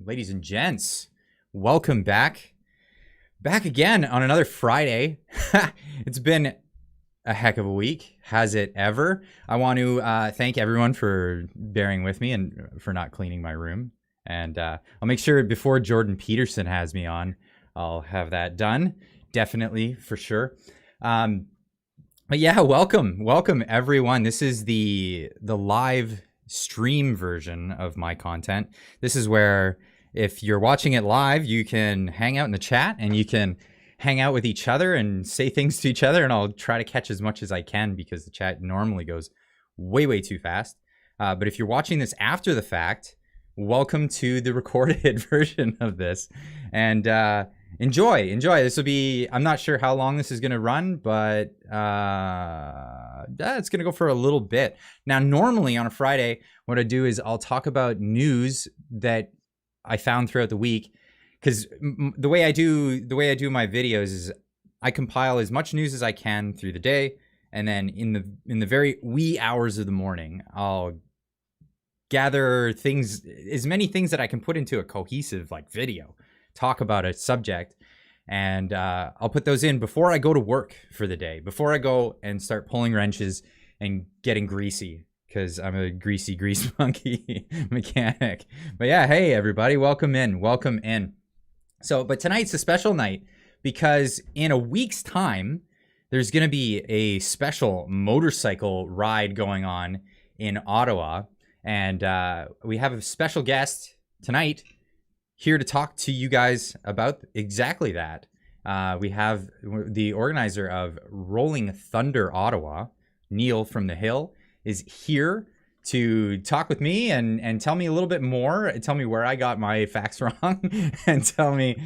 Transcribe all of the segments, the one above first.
ladies and gents, welcome back. Back again on another Friday. It's been a heck of a week. Has it ever? I want to thank everyone for bearing with me and for not cleaning my room. And I'll make sure before Jordan Peterson has me on, I'll have that done. Definitely, for sure. But yeah, welcome everyone. This is the live stream version of my content. This is where if you're watching it live, you can hang out in the chat and you can hang out with each other and say things to each other, and I'll try to catch as much as I can because the chat normally goes way too fast. But if you're watching this after the fact, welcome to the recorded version of this, and enjoy. This will be, I'm not sure how long this is going to run, but it's going to go for a little bit. Now, normally on a Friday, what I do is I'll talk about news that I found throughout the week, because the way I do my videos is I compile as much news as I can through the day, and then in the very wee hours of the morning, I'll gather things, as many things that I can put into a cohesive video, talk about a subject, and I'll put those in before I go to work for the day, before I go and start pulling wrenches and getting greasy, because I'm a greasy grease monkey mechanic. But yeah, hey everybody, welcome in. So, but tonight's a special night because in a week's time, there's going to be a special motorcycle ride going on in Ottawa, and we have a special guest tonight here to talk to you guys about exactly that. We have the organizer of Rolling Thunder Ottawa, Neil from the Hill, is here to talk with me and tell me a little bit more, tell me where I got my facts wrong, and tell me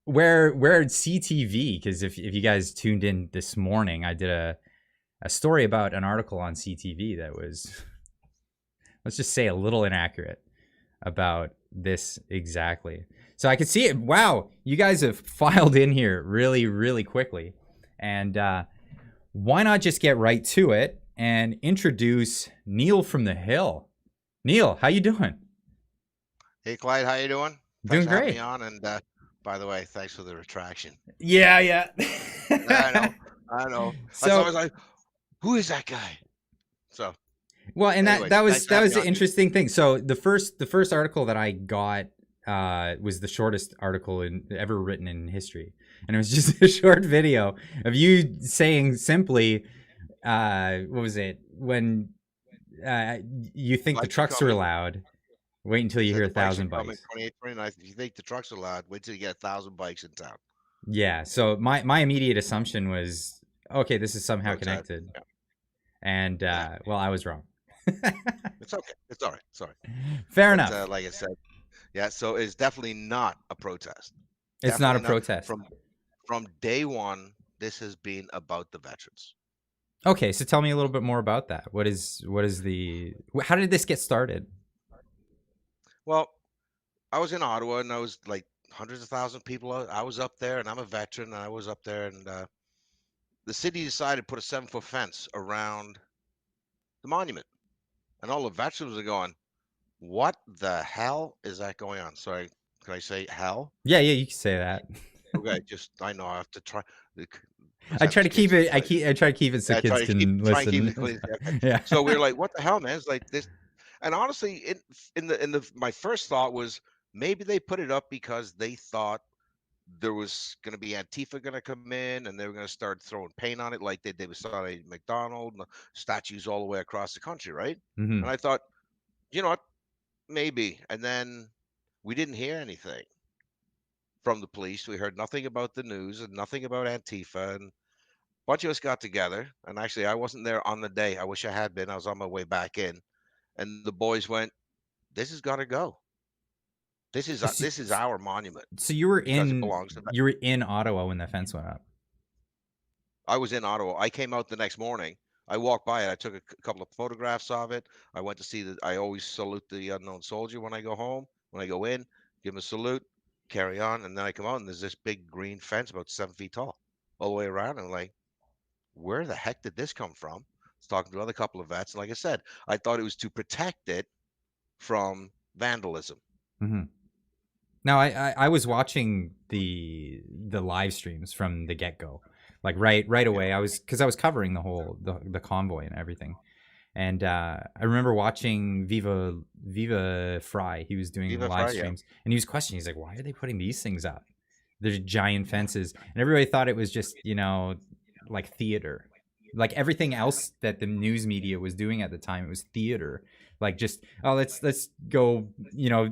where CTV, because if you guys tuned in this morning, I did a story about an article on CTV that was, let's just say, a little inaccurate about this exactly. So I could see it. Wow, you guys have filed in here really quickly. And why not just get right to it and introduce Neil from the Hill. Neil, how you doing? Hey Clyde, how you doing? Doing Thanks for having great. me on, and by the way, thanks for the retraction. Yeah. I know. So That's always like, who is that guy? So, well, and anyways, that was thanks for having me the on, dude. interesting thing. So the first article that I got was the shortest article ever written in history, and it was just a short video of you saying simply, what was it, when you think the Bikes are trucks are coming. loud, wait until I you said hear the bikes are 1,000 coming. bikes. 28, 29. If you think the trucks are loud, wait till you get 1,000 bikes in town. Yeah. So my immediate assumption was, okay, this is somehow Protest. connected. Yeah. And well, I was wrong. It's okay. It's all right. Sorry. Fair But enough. like I said, yeah. So it's definitely not a protest. It's not a Definitely not. protest. From day one, this has been about the veterans. Okay, so tell me a little bit more about that. What is the, how did this get started? Well, I was in Ottawa, and I was like hundreds of thousands of people. I was up there, and I'm a veteran. And I was up there, and the city decided to put a 7-foot fence around the monument, and all the veterans are going, "What the hell is that going on?" Sorry, can I say hell? Yeah, you can say that. Okay, just I know I have to try. I try to keep it. I try to keep it so Yeah, kids can try and keep it listen. clean. Okay. Yeah. So we were like, "What the hell, man?" It's like this, and honestly, in the my first thought was maybe they put it up because they thought there was going to be Antifa going to come in, and they were going to start throwing paint on it like they did with Sonny McDonald, and the statues all the way across the country, right? Mm-hmm. And I thought, you know what, maybe. And then we didn't hear anything from the police. We heard nothing about the news and nothing about Antifa. And a bunch of us got together. And actually, I wasn't there on the day. I wish I had been. I was on my way back in. And the boys went, "This has got to go. So, This is our monument so because it belongs to." you were in Ottawa when the fence went up. I was in Ottawa. I came out the next morning. I walked by it. I took a couple of photographs of it. I went to see that. I always salute the unknown soldier when I go home. When I go in, give him a salute, carry on, and then I come out and there's this big green fence about 7 feet tall, all the way around. And I'm like, where the heck did this come from? I was talking to another couple of vets, and like I said, I thought it was to protect it from vandalism. Mm-hmm. Now, I was watching the live streams from the get go, like right Yeah. away. Because I was covering the whole the convoy and everything, and I remember watching Viva Fry. He was doing Viva live Fry, yeah. streams, and he was questioning. He's like, "Why are they putting these things up? There's giant fences," and everybody thought it was just like theater, like everything else that the news media was doing at the time. It was theater, like just let's go.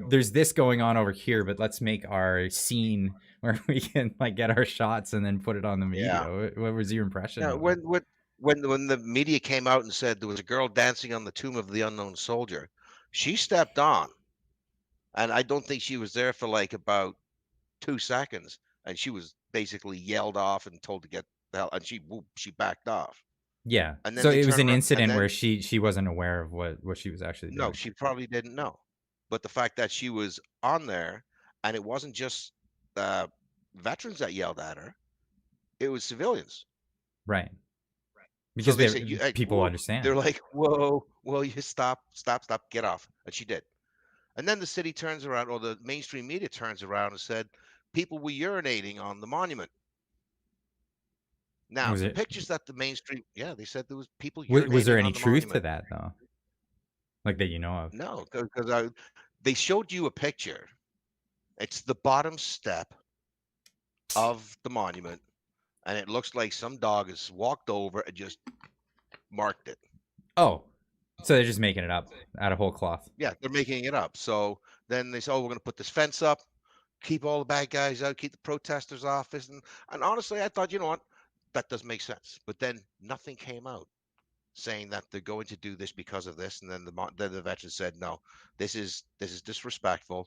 There's this going on over here, but let's make our scene where we can like get our shots and then put it on the Yeah. media. What was your impression Now, of it? when the media came out and said there was a girl dancing on the tomb of the unknown soldier, she stepped on, and I don't think she was there for like about 2 seconds, and she was basically yelled off and told to get the hell, and she backed off, Yeah. and then So they it was turn an around, and incident then where she wasn't aware of what she was actually no, doing. she probably didn't know, but the fact that she was on there, and it wasn't just uh, veterans that yelled at her; it was civilians. Right. So Because they they said, "You, hey, people whoa!" They're understand. like, "Whoa, whoa! You stop, stop, stop! Get off!" And she did. And then the city turns around, or the mainstream media turns around and said, "People were urinating on the monument." Now, Was the it pictures that the mainstream, yeah, they said there was people was there urinating any on the truth to monument. that though? Like that of? No, because they showed you a picture. It's the bottom step of the monument, and it looks like some dog has walked over and just marked it. Oh. So they're just making it up out of whole cloth. Yeah, they're making it up. So then they say, "Oh, we're going to put this fence up, keep all the bad guys out, keep the protesters off this." And honestly, I thought, you know what, that does make sense. But then nothing came out saying that they're going to do this because of this. And then the veteran said, "No, this is disrespectful.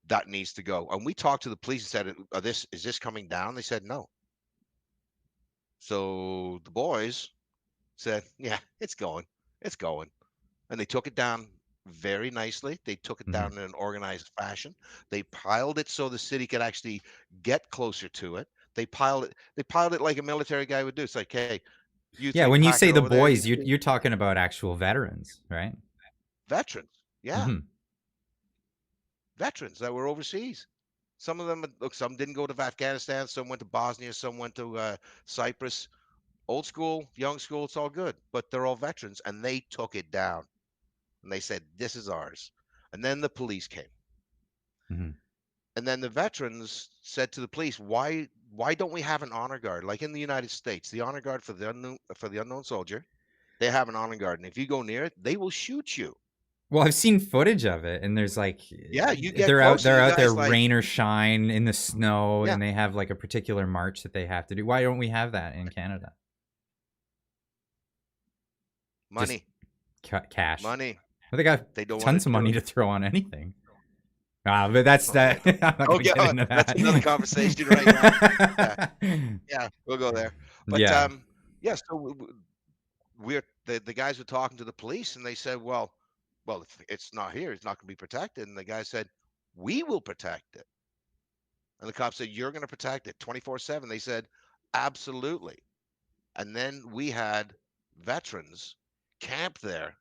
That needs to go." And we talked to the police and said, "This is this coming down?" They said no. So the boys said, "Yeah, it's going, it's going." And they took it down very nicely. They took it Hmm. down in an organized fashion. They piled it so the city could actually get closer to it. They piled it like a military guy would do. It's like, hey, you Yeah, three when you pack say it the over there. boys, you're talking about actual veterans, right? Veterans. Yeah, Hmm. veterans that were overseas. Some of them, look, some didn't go to Afghanistan. Some went to Bosnia. Some went to Cyprus. Old school, young school, it's all good. But they're all veterans, and they took it down. And they said, this is ours. And then the police came. Hmm. And then the veterans said to the police, "Why don't we have an honor guard like in the United States? The honor guard for the unknown soldier, they have an honor guard, and if you go near it, they will shoot you. Well, I've seen footage of it, and there's like Yeah, you get they're out closer, they're you out there guys like rain or shine in the snow, yeah, and they have like a particular march that they have to do. Why don't we have that in Canada? Just money, cash. money. Well, they got They don't want to tons of do money it. to throw on anything. But that's Oh yeah, that. I'm not gonna okay. get Oh, into that's another that. conversation right now. Yeah, yeah, we'll go there. But Yeah. yeah, so the guys were talking to the police, and they said, well, if it's not here, it's not going to be protected. And the guy said, "We will protect it." And the cop said, "You're going to protect it 24/7." They said, "Absolutely." And then we had veterans camp there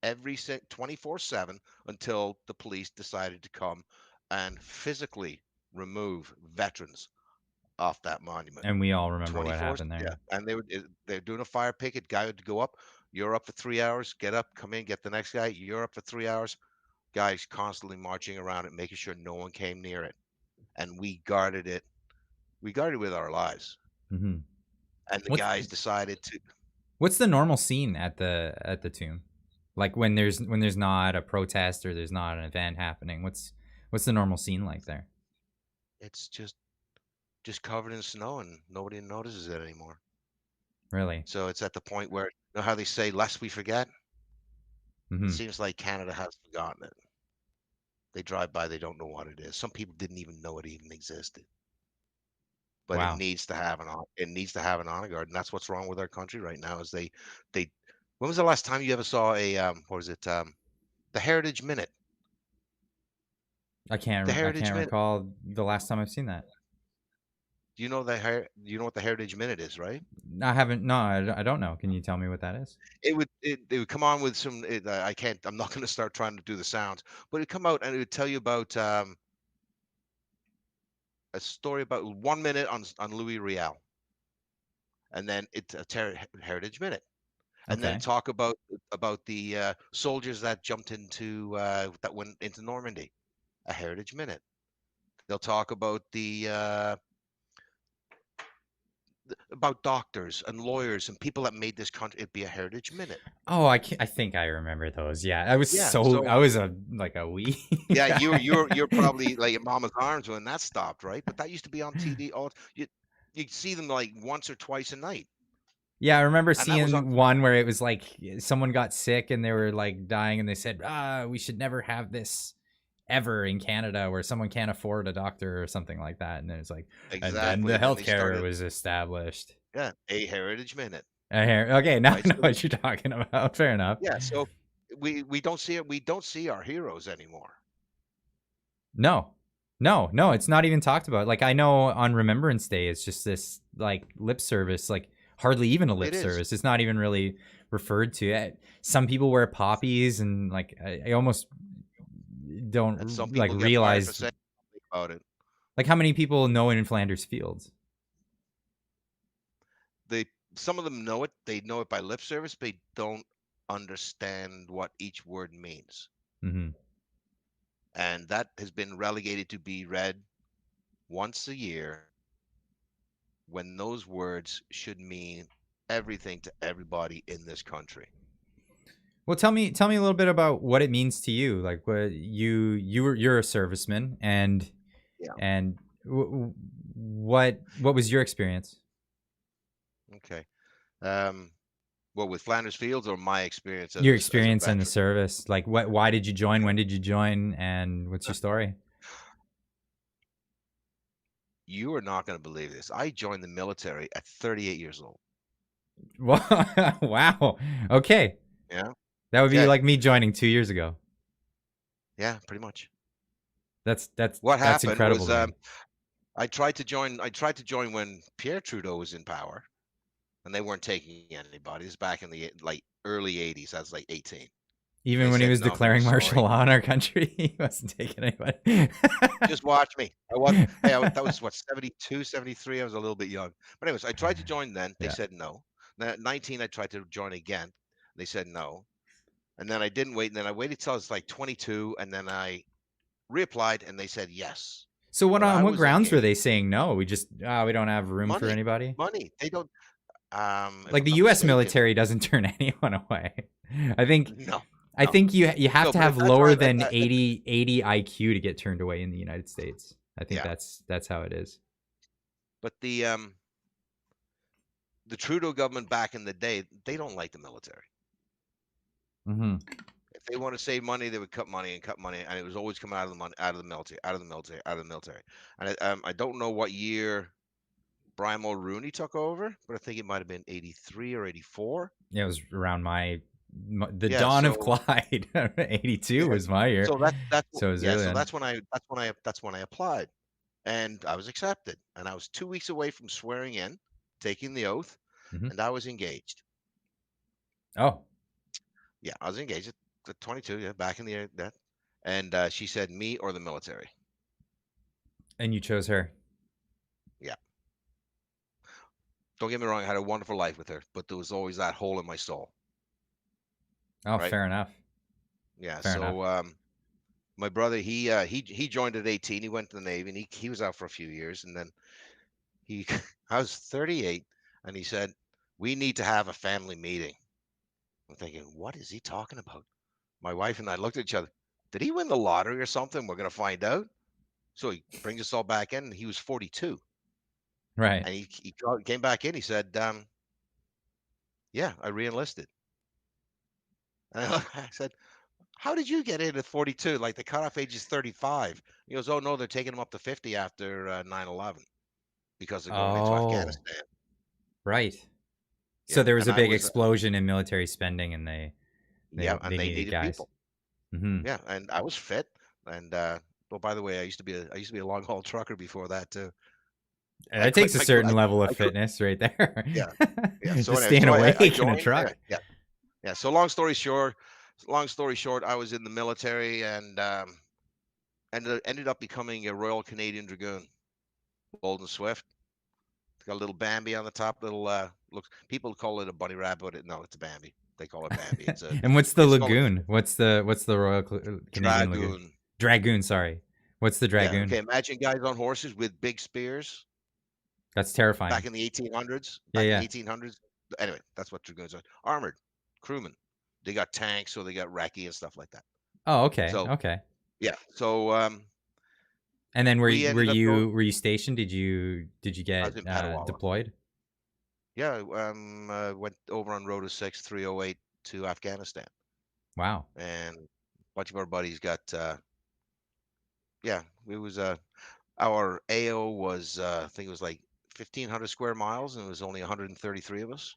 24/7 until the police decided to come and physically remove veterans off that monument. And we all remember what 24, happened yeah. there. And they're doing a fire picket. Guy would go up. You're up for 3 hours. Get up, come in, get the next guy. You're up for 3 hours. Guys constantly marching around it, making sure no one came near it. And we guarded it. We guarded it with our lives. Hmm. And the What's guys decided to. what's the normal scene at the tomb? Like when there's not a protest or there's not an event happening. What's the normal scene like there? It's just covered in snow, and nobody notices it anymore. Really? So it's at the point where, you know how they say, "Lest we forget." It Hmm. seems like Canada has forgotten it. They drive by, they don't know what it is. Some people didn't even know it even existed. But Wow. it needs to have an honor guard, and that's what's wrong with our country right now. Is they when was the last time you ever saw a what was it the Heritage Minute? I The can't I Heritage can't Minute. recall the last time I've seen that. Do you know you know what the Heritage Minute is, right? I haven't. No, I don't know. Can you tell me what that is? It would come on with some. I can't. I'm not going to start trying to do the sounds, but it'd come out and it would tell you about a story about 1 minute on Louis Riel, and then it's a Heritage Minute, and then Okay. talk about the soldiers that jumped into that went into Normandy, a Heritage Minute. They'll talk about about doctors and lawyers and people that made this country. It'd be a Heritage Minute. Oh, I think I remember those. Yeah, I was Yeah. so So I was a like a wee yeah, guy. you're probably like at mama's arms when that stopped, right? But that used to be on TV all you'd see them like once or twice a night. Yeah, I remember And that was on seeing one where it was like someone got sick and they were like dying, and they said, we should never have this ever in Canada where someone can't afford a doctor or something like that." And then it's like, and then exactly. the And then they healthcare started, was established. yeah, a Heritage Minute, I hear. Okay, now right? I know So what you're talking about. Fair enough. yeah, so we don't see it. We don't see our heroes anymore. No, no, it's not even talked about. Like I know on Remembrance Day, it's just this like lip service, like hardly even a lip It is, service. It's not even really referred to. Some people wear poppies, and like I almost and some don't like people get fired for realize saying something about it. like how many people know in Flanders Fields. They Some of them know it. They know it by lip service, but they don't understand what each word means. Hmm. And that has been relegated to be read once a year when those words should mean everything to everybody in this country. Well, tell me a little bit about what it means to you. Like what you're a serviceman, Yeah. and what was your experience? Okay. Um, well, with Flanders Fields or my experience Your as a experience in the veteran, service, like why did you join, when did you join, and what's your story? you are not going to believe this. I joined the military at 38 years old. Wow. Okay, Yeah. that would be Okay. like me joining 2 years ago. Yeah, pretty much. that's that's What that's happened incredible was to me. I tried to join when Pierre Trudeau was in power, and they weren't taking anybody. This is back in the like early 80s. I was like 18. And Even they when he said, was "No, we're declaring sorry. martial law on our country, he wasn't taking anybody. Just watch me." I was Hey, that was what, 72, 73. I was a little bit young. But anyways, I tried to join then. They Yeah. said no. Then at 19, I tried to join again. They said no. And then I didn't wait. And then I waited till I was like 22. And then I reapplied and they said yes. So what But on I what was grounds were engaged. they saying no? We just we don't have room for Money, anybody. money. They don't, if Like I'm the not U.S. mistaken, military doesn't turn anyone away. I think no, I no, think you have no. to But at have that lower time, than 80 IQ to get turned away in the United States. I think yeah. that's how it is. But the Trudeau government back in the day, they don't like the military. Hmm. If they want to save money, they would cut money, and it was always coming out of the money, out of the military, out of the military, out of the military. And I don't know what year Brian Mulroney took over, but I think it might have been 83 or 84. Yeah, it was around the Yeah, dawn of so Clyde. 82 yeah, was my year, so so it was yeah, early so on. that's when I applied, and I was accepted, and I was 2 weeks away from swearing in, taking the oath, Hmm. and I was engaged. Oh, Yeah, I was engaged at 22. Yeah, back in the that, and she said me or the military. and you chose her. Yeah, don't get me wrong, I had a wonderful life with her, but there was always that hole in my soul, Oh, right? fair enough. Yeah, Fair enough. so my brother, he joined at 18. He went to the Navy, and he was out for a few years, and then he I was 38, and he said, "We need to have a family meeting." I'm thinking, what is he talking about? My wife and I looked at each other. Did he win the lottery or something? We're gonna find out. So he brings us all back in, and he was 42, Right. and came back in. He said, "Yeah, I reenlisted." And I said, "How did you get in at 42? Like the cutoff age is 35." He goes, "Oh no, they're taking them up to 50 after 9/11 because they're going into Oh, Afghanistan." right. So Yeah, there was and a I big was, explosion in military spending, and yeah, and they they needed needed guys. people. Hmm. Yeah, and I was fit, and oh, by the way, I used to be a long haul trucker before that too. I That could takes a I could certain level of I could fitness right there. yeah, yeah. So Just anyway, staying so I awake in a joined. truck. Yeah, yeah. So long story short, I was in the military and ended up becoming a Royal Canadian Dragoon, bold and swift. It's got a little Bambi on the top. Little looks. People call it a bunny rabbit. No, it's a Bambi. They call it Bambi. And what's the It's called lagoon? What's the Canadian Lagoon? Dragoon. Dragoon, sorry. What's the Yeah. dragoon? Okay. Imagine guys on horses with big spears That's terrifying. back in the 1800s. Yeah, Back in the yeah. 1800s. Anyway, that's what dragoons are. Armored crewmen. They got tanks, so they got recce and stuff like that. Oh, okay, So okay. yeah. So And then were we you, were ended up going. you were you stationed? Did you I was get in Petawawa. deployed? Yeah. Went over on Rota 6 308 to Afghanistan, Wow. and a bunch of our buddies got. Yeah, it was our AO was I think it was like 1,500 square miles, and it was only 133 of us.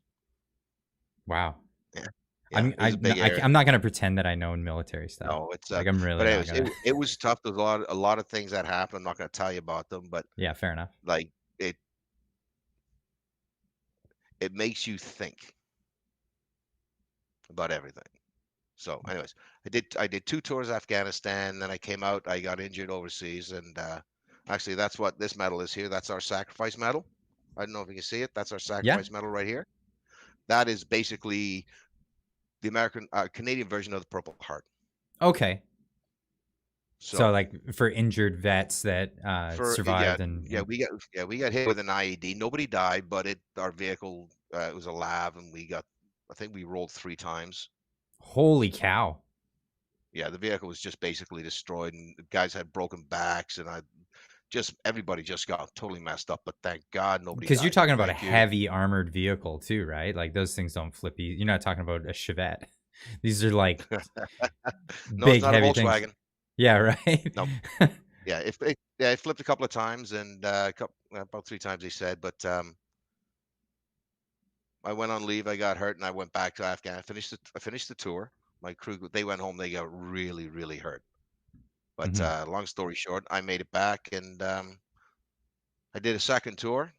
Wow. Yeah, yeah, it was a big area. I'm not gonna pretend that I know military stuff. No, it's Like I'm but really not anyways, gonna. it was tough. There's a lot of things that happened. I'm not going to tell you about them, but Yeah, fair enough. like it it makes you think about everything. So, anyways, I did 2 tours of Afghanistan. Then I came out. I got injured overseas, and actually, that's what this medal is here. That's our sacrifice medal. I don't know if you can see it. That's our Yeah. sacrifice medal right here. That is basically the Canadian version of the Purple Heart. Okay. So So like for injured vets that yeah, survived and we got hit with an IED. Nobody died, but our vehicle it was a lav, and I think we rolled 3 times. holy cow. Yeah, the vehicle was just basically destroyed, and the guys had broken backs, and everybody just got totally messed up. But thank God nobody Because you're died. talking about a Thank you. heavy armored vehicle too, right? Like those things don't flip you. You're not talking about a Chevette. These are like No, it's big not a heavy things. Volkswagen. Yeah, right. No. Yeah, it flipped a couple of times, and about 3 times they said. But I went on leave. I got hurt, and I went back to Afghan. I finished the tour. My crew, they went home. They got really, really hurt. But Hmm. long story short, I made it back, and I did a second tour,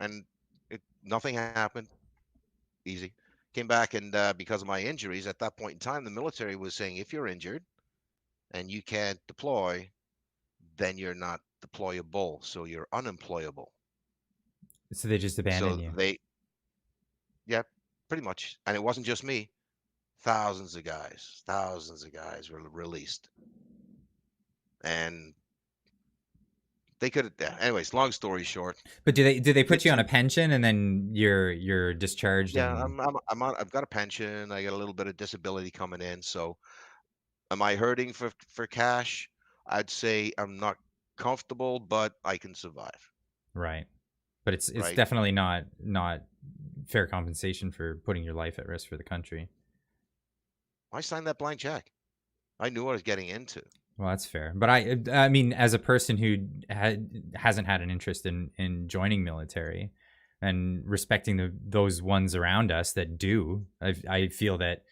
and nothing happened. Easy. Came back, and because of my injuries at that point in time, the military was saying if you're injured and you can't deploy, then you're not deployable, so you're unemployable. So they just abandon So you. yeah, pretty much. And it wasn't just me. Thousands of guys were released, and they could have. Yeah, anyways, long story short, But do they did put you on a two. pension and then you're discharged Yeah, and I've got a pension. I got a little bit of disability coming in. So, am I hurting for cash? I'd say I'm not comfortable, but I can survive. right? But it's Right? definitely not fair compensation for putting your life at risk for the country. I signed that blank check. I knew what I was getting into. Well, that's fair. But I mean, as a person who hasn't had an interest in joining military and respecting those ones around us that do, I feel that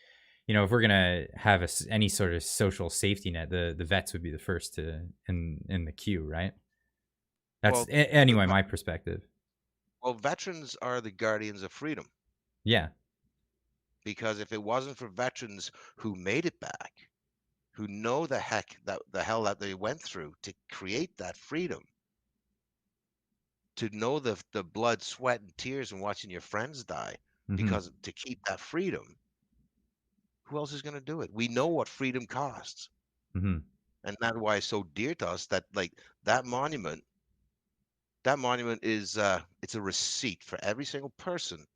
if we're gonna have any sort of social safety net, the vets would be the first to in the queue, right? That's Well, anyway my perspective. veterans are the guardians of freedom, Yeah. because if it wasn't for veterans who made it back, who know the hell that they went through to create that freedom, to know the blood, sweat, and tears and watching your friends die Mm-hmm. because to keep that freedom, who else is going to do it? We know what freedom costs, Mm-hmm. and that's why it's so dear to us. That like that monument, is it's a receipt for every single person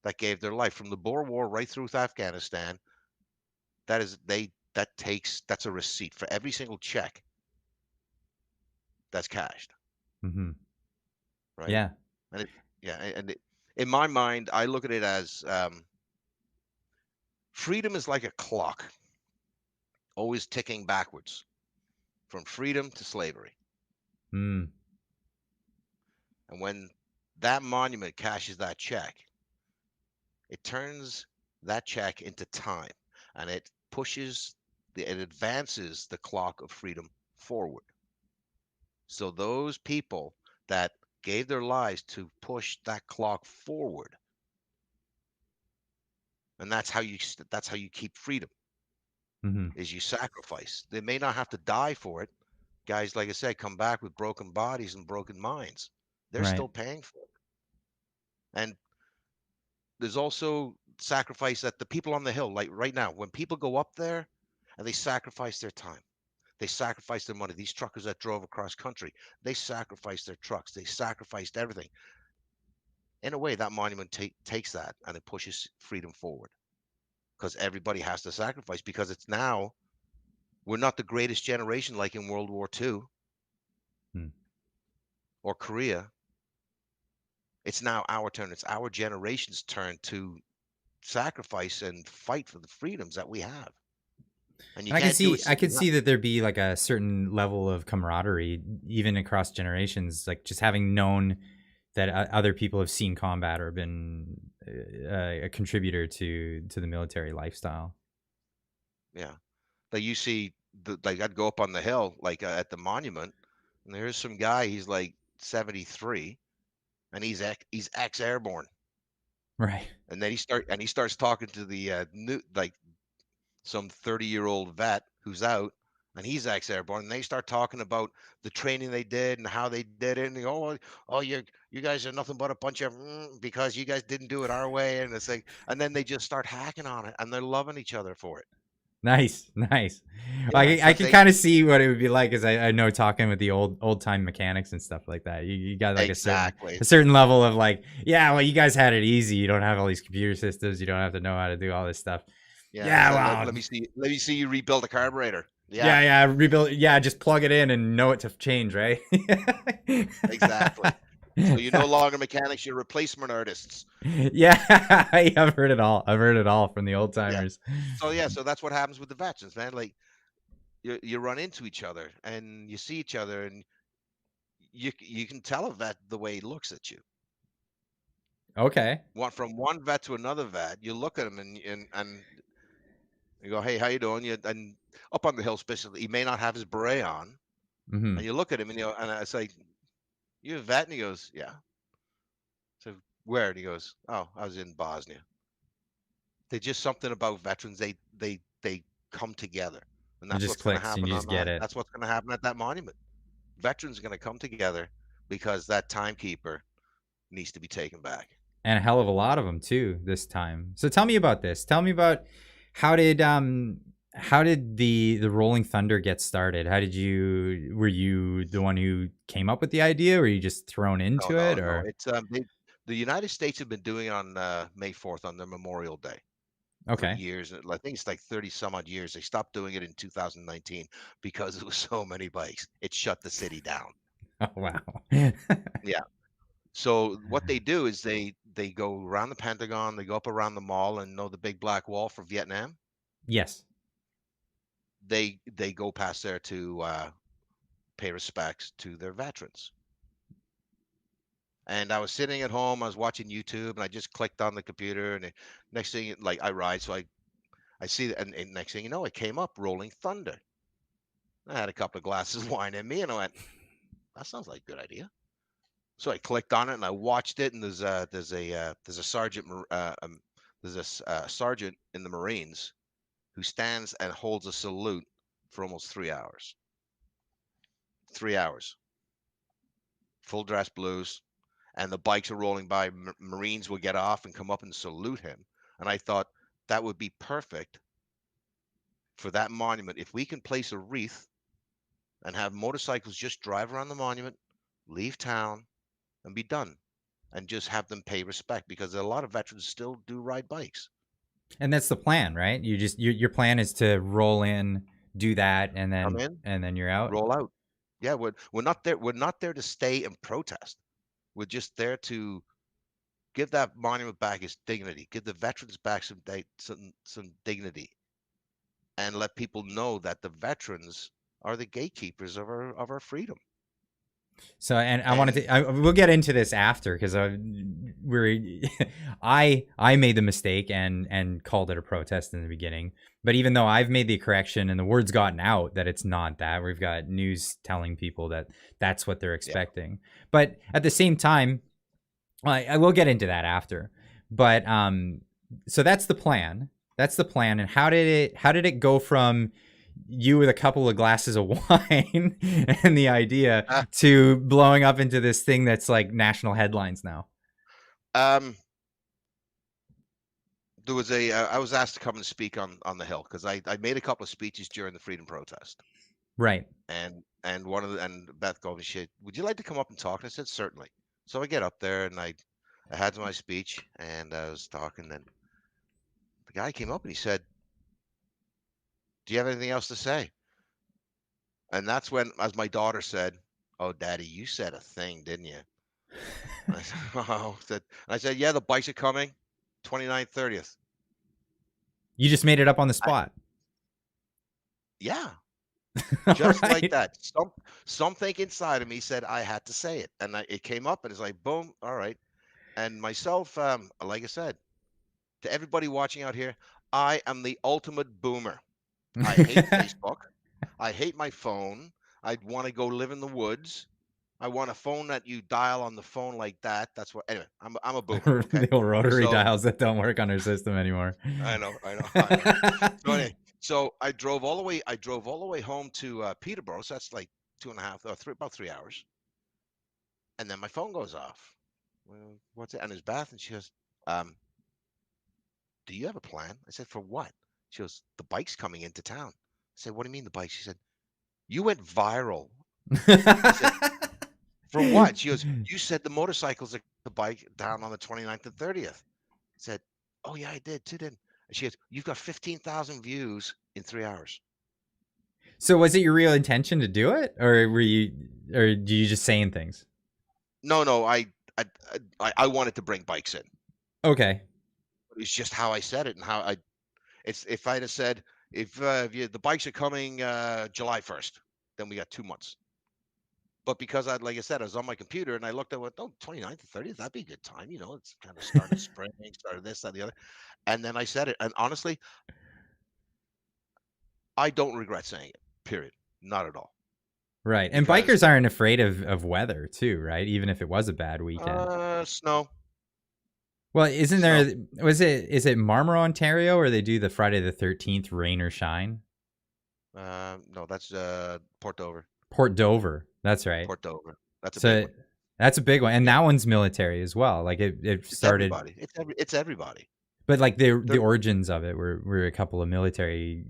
that gave their life from the Boer War right through to Afghanistan. That's a receipt for every single check that's cashed, Mm-hmm. right? Yeah. And in my mind, I look at it as freedom is like a clock, always ticking backwards from freedom to slavery. Mm. And when that monument cashes that check, it turns that check into time, and it advances the clock of freedom forward. So those people that gave their lives to push that clock forward. And that's how you keep freedom, Hmm. is you sacrifice. They may not have to die for it. Guys, like I said, come back with broken bodies and broken minds. They're Right. still paying for it. And there's also sacrifice that the people on the hill, like right now, when people go up there and they sacrifice their time, they sacrifice their money. These truckers that drove across country, they sacrificed their trucks, they sacrificed everything. In a way, that monument takes that and it pushes freedom forward, because everybody has to sacrifice, because it's now, we're not the greatest generation like in World War II Hmm. or Korea. It's now our turn. It's our generation's turn to sacrifice and fight for the freedoms that we have. And you And can't do it. I could see that there'd be like a certain level of camaraderie, even across generations, like just having known that other people have seen combat or been a contributor to the military lifestyle. Yeah. Like you see, like I'd go up on the hill, like at the monument, and there's some guy. He's like 73, and he's ex-airborne. Right. And then he starts talking to the new, like some 30-year-old vet who's out, and he's ex-airborne, and they start talking about the training they did and how they did it, and they go, oh, you guys are nothing but a bunch of because you guys didn't do it our way, and it's like, and then they just start hacking on it, and they're loving each other for it. Nice, nice. Yeah, I because can they kind of see what it would be like, because I know talking with the old time mechanics and stuff like that. You got like exactly. a certain level of like, yeah, well, you guys had it easy. You don't have all these computer systems. You don't have to know how to do all this stuff. Yeah, Yeah, so well, let me see you rebuild a carburetor. Yeah, yeah, rebuild. Yeah, just plug it in and know it to change, right? exactly. So you're no longer mechanics, you're replacement artists. Yeah, I've heard it all. I've heard it all from the old Yeah. timers. So that's what happens with the veterans, man. Like you run into each other and you see each other, and you can tell a vet the way he looks at you. Okay. From one vet to another vet, you look at him and you go, "Hey, how you doing?" And up on the hill, especially, he may not have his beret on, Hmm. and you look at him and and I say, "You a vet?" And he goes, "Yeah." So where? And he goes, "Oh, I was in Bosnia." They just something about veterans. They come together, and It that's just what's going to clicks and happen you on just get that. it. That's what's going to happen at that monument. Veterans are going to come together because that timekeeper needs to be taken back. And a hell of a lot of them too this time. So tell me about this. Tell me about how did the Rolling Thunder get started? How did you were you the one who came up with the idea, or were you just thrown No, into no, it, no. or The United States have been doing it on May 4th on their Memorial Day for okay? years. I think it's like 30 some odd years. They stopped doing it in 2019 because it was so many bikes. It shut the city down. Oh wow. Yeah. So what they do is they go around the Pentagon, they go up around the mall, and know the big black wall for Vietnam. Yes. They go past there to pay respects to their veterans. And I was sitting at home, I was watching YouTube, and I just clicked on the computer, and next thing, like I ride, so I see that, and next thing you know, it came up Rolling Thunder. I had a couple of glasses of wine in me, and I went, "That sounds like a good idea." So I clicked on it and I watched it, and there's a sergeant, sergeant in the Marines who stands and holds a salute for almost 3 hours. 3 hours, full dress blues, and the bikes are rolling by. Marines will get off and come up and salute him. And I thought that would be perfect for that monument. If we can place a wreath and have motorcycles just drive around the monument, leave town, and be done, and just have them pay respect, because a lot of veterans still do ride bikes. And that's the plan, right? Your plan is to roll in, do that, Come in, and then you're out. roll out. Yeah, we're not there. We're not there to stay and protest. We're just there to give that monument back its dignity, give the veterans back some dignity, and let people know that the veterans are the gatekeepers of our freedom. So, and I wanted And to, we'll get into this after, because we're, I made the mistake and called it a protest in the beginning. But even though I've made the correction and the word's gotten out that it's not that, we've got news telling people that that's what they're Yeah. expecting. But at the same time, I will get into that after. But so that's the plan. That's the plan. And how did it go from you with a couple of glasses of wine and the idea Uh, to blowing up into this thing that's like national headlines now? um, there was I was asked to come and speak on the Hill because I made a couple of speeches during the freedom protest, Right. and one of the and Beth told me, "Shit, would you like to come up and talk?" And I said, "Certainly." So I get up there and I had my speech and I was talking. Then the guy came up and he said, "Do you have anything else to say?" And that's when, as my daughter said, "Oh, Daddy, you said a thing, didn't you?" I said, "Oh," I said, "Yeah, the bikes are coming, 29th, 30th." You just made it up on the I, spot. yeah, All just like right. that. Something inside of me said I had to say it, and it came up, and it's like, boom, all right. And myself, like I said, to everybody watching out here, I am the ultimate boomer. I hate Facebook. I hate my phone. I want to go live in the woods. I want a phone that you dial on the phone like that. That's what. Anyway, I'm a boomer. Okay, The old rotary so dials that don't work on our system anymore. I know, I know, I know. So anyway, so I drove all the way. I drove all the way home to Peterborough. So that's like 2.5 or three, about 3 hours. And then my phone goes off. Well, what's it? And it's Beth, and she goes, um, "Do you have a plan?" I said, "For what?" She goes, "The bike's coming into town." I said, "What do you mean the bike?" She said, "You went viral." I said, "For what?" She goes, "You said the motorcycles are the bike down on the 29th and 30th." I said, "Oh yeah, I did too, didn't?" And she goes, "You've got 15,000 views in 3 hours." So was it your real intention to do it, or or do you just saying things? No, no, I I wanted to bring bikes in. Okay. It's just how I said it and how I. It's if I'd have said if the bikes are coming July 1st, then we got 2 months. But because like I said, I was on my computer and I looked at what, oh, 29th to 30th, that'd be a good time. It's kind of started spring, started this, that, the other. And then I said it. And honestly, I don't regret saying it, period. Not at all. Right. And Because bikers aren't afraid of weather too, right? Even if it was a bad weekend. snow, Well, isn't snow. there is it Marmora, Ontario, or they do the Friday the 13th rain or shine? No, that's Port Dover. Port Dover. That's right. Port Dover. That's a big So one. that's a big one. And Yeah, that one's military as well. Like it it's started, everybody. It's everybody. but like the They're, origins of it were a couple of military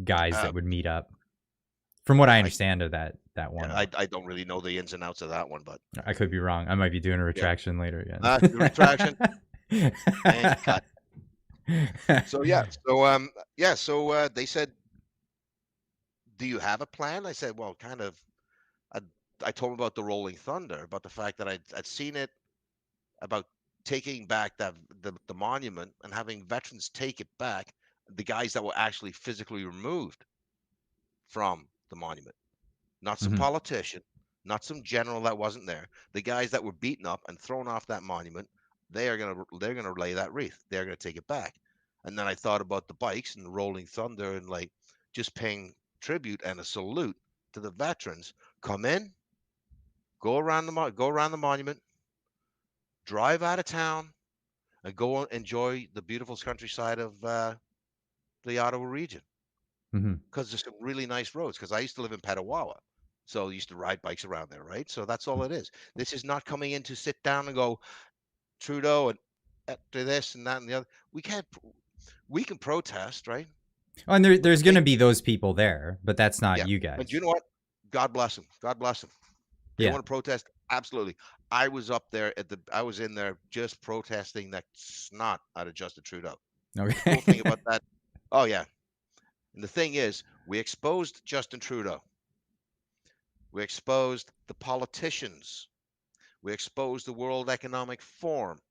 guys uh, that would meet up. From what I yeah, understand of that yeah, one. I don't really know the ins and outs of that one, but I could be wrong. I might be doing a yeah. retraction later The retraction again. and cut. So yeah, so they said, "Do you have a plan?" I said, "Well, kind of." I, I told them about the Rolling Thunder, about the fact that I'd seen it, about taking back the monument and having veterans take it back, the guys that were actually physically removed from the monument, not some Mhm, politician, not some general that wasn't there. The guys that were beaten up and thrown off that monument, they're gonna lay that wreath. They're gonna take it back. And then I thought about the bikes and the Rolling Thunder and like just paying tribute and a salute to the veterans. Come in, go around the monument, drive out of town, and go enjoy the beautiful countryside of the Ottawa region. mhm. Because there's some really nice roads. Because I used to live in Petawawa, so I used to ride bikes around there, right? So that's all it is. This is not coming in to sit down and go Trudeau and do this and that and the other. We can't. We can protest, right? Oh, and But the there's going to thing, be those people there, but that's not yeah. you And you guys. know what? God bless them. God bless them. They Yeah. want to protest. Absolutely. I was up there I was in there just protesting that snot out of Justin Trudeau. The cool thing Okay. about that, oh yeah. And the thing is, we exposed Justin Trudeau. We exposed the politicians. We exposed the World Economic Forum,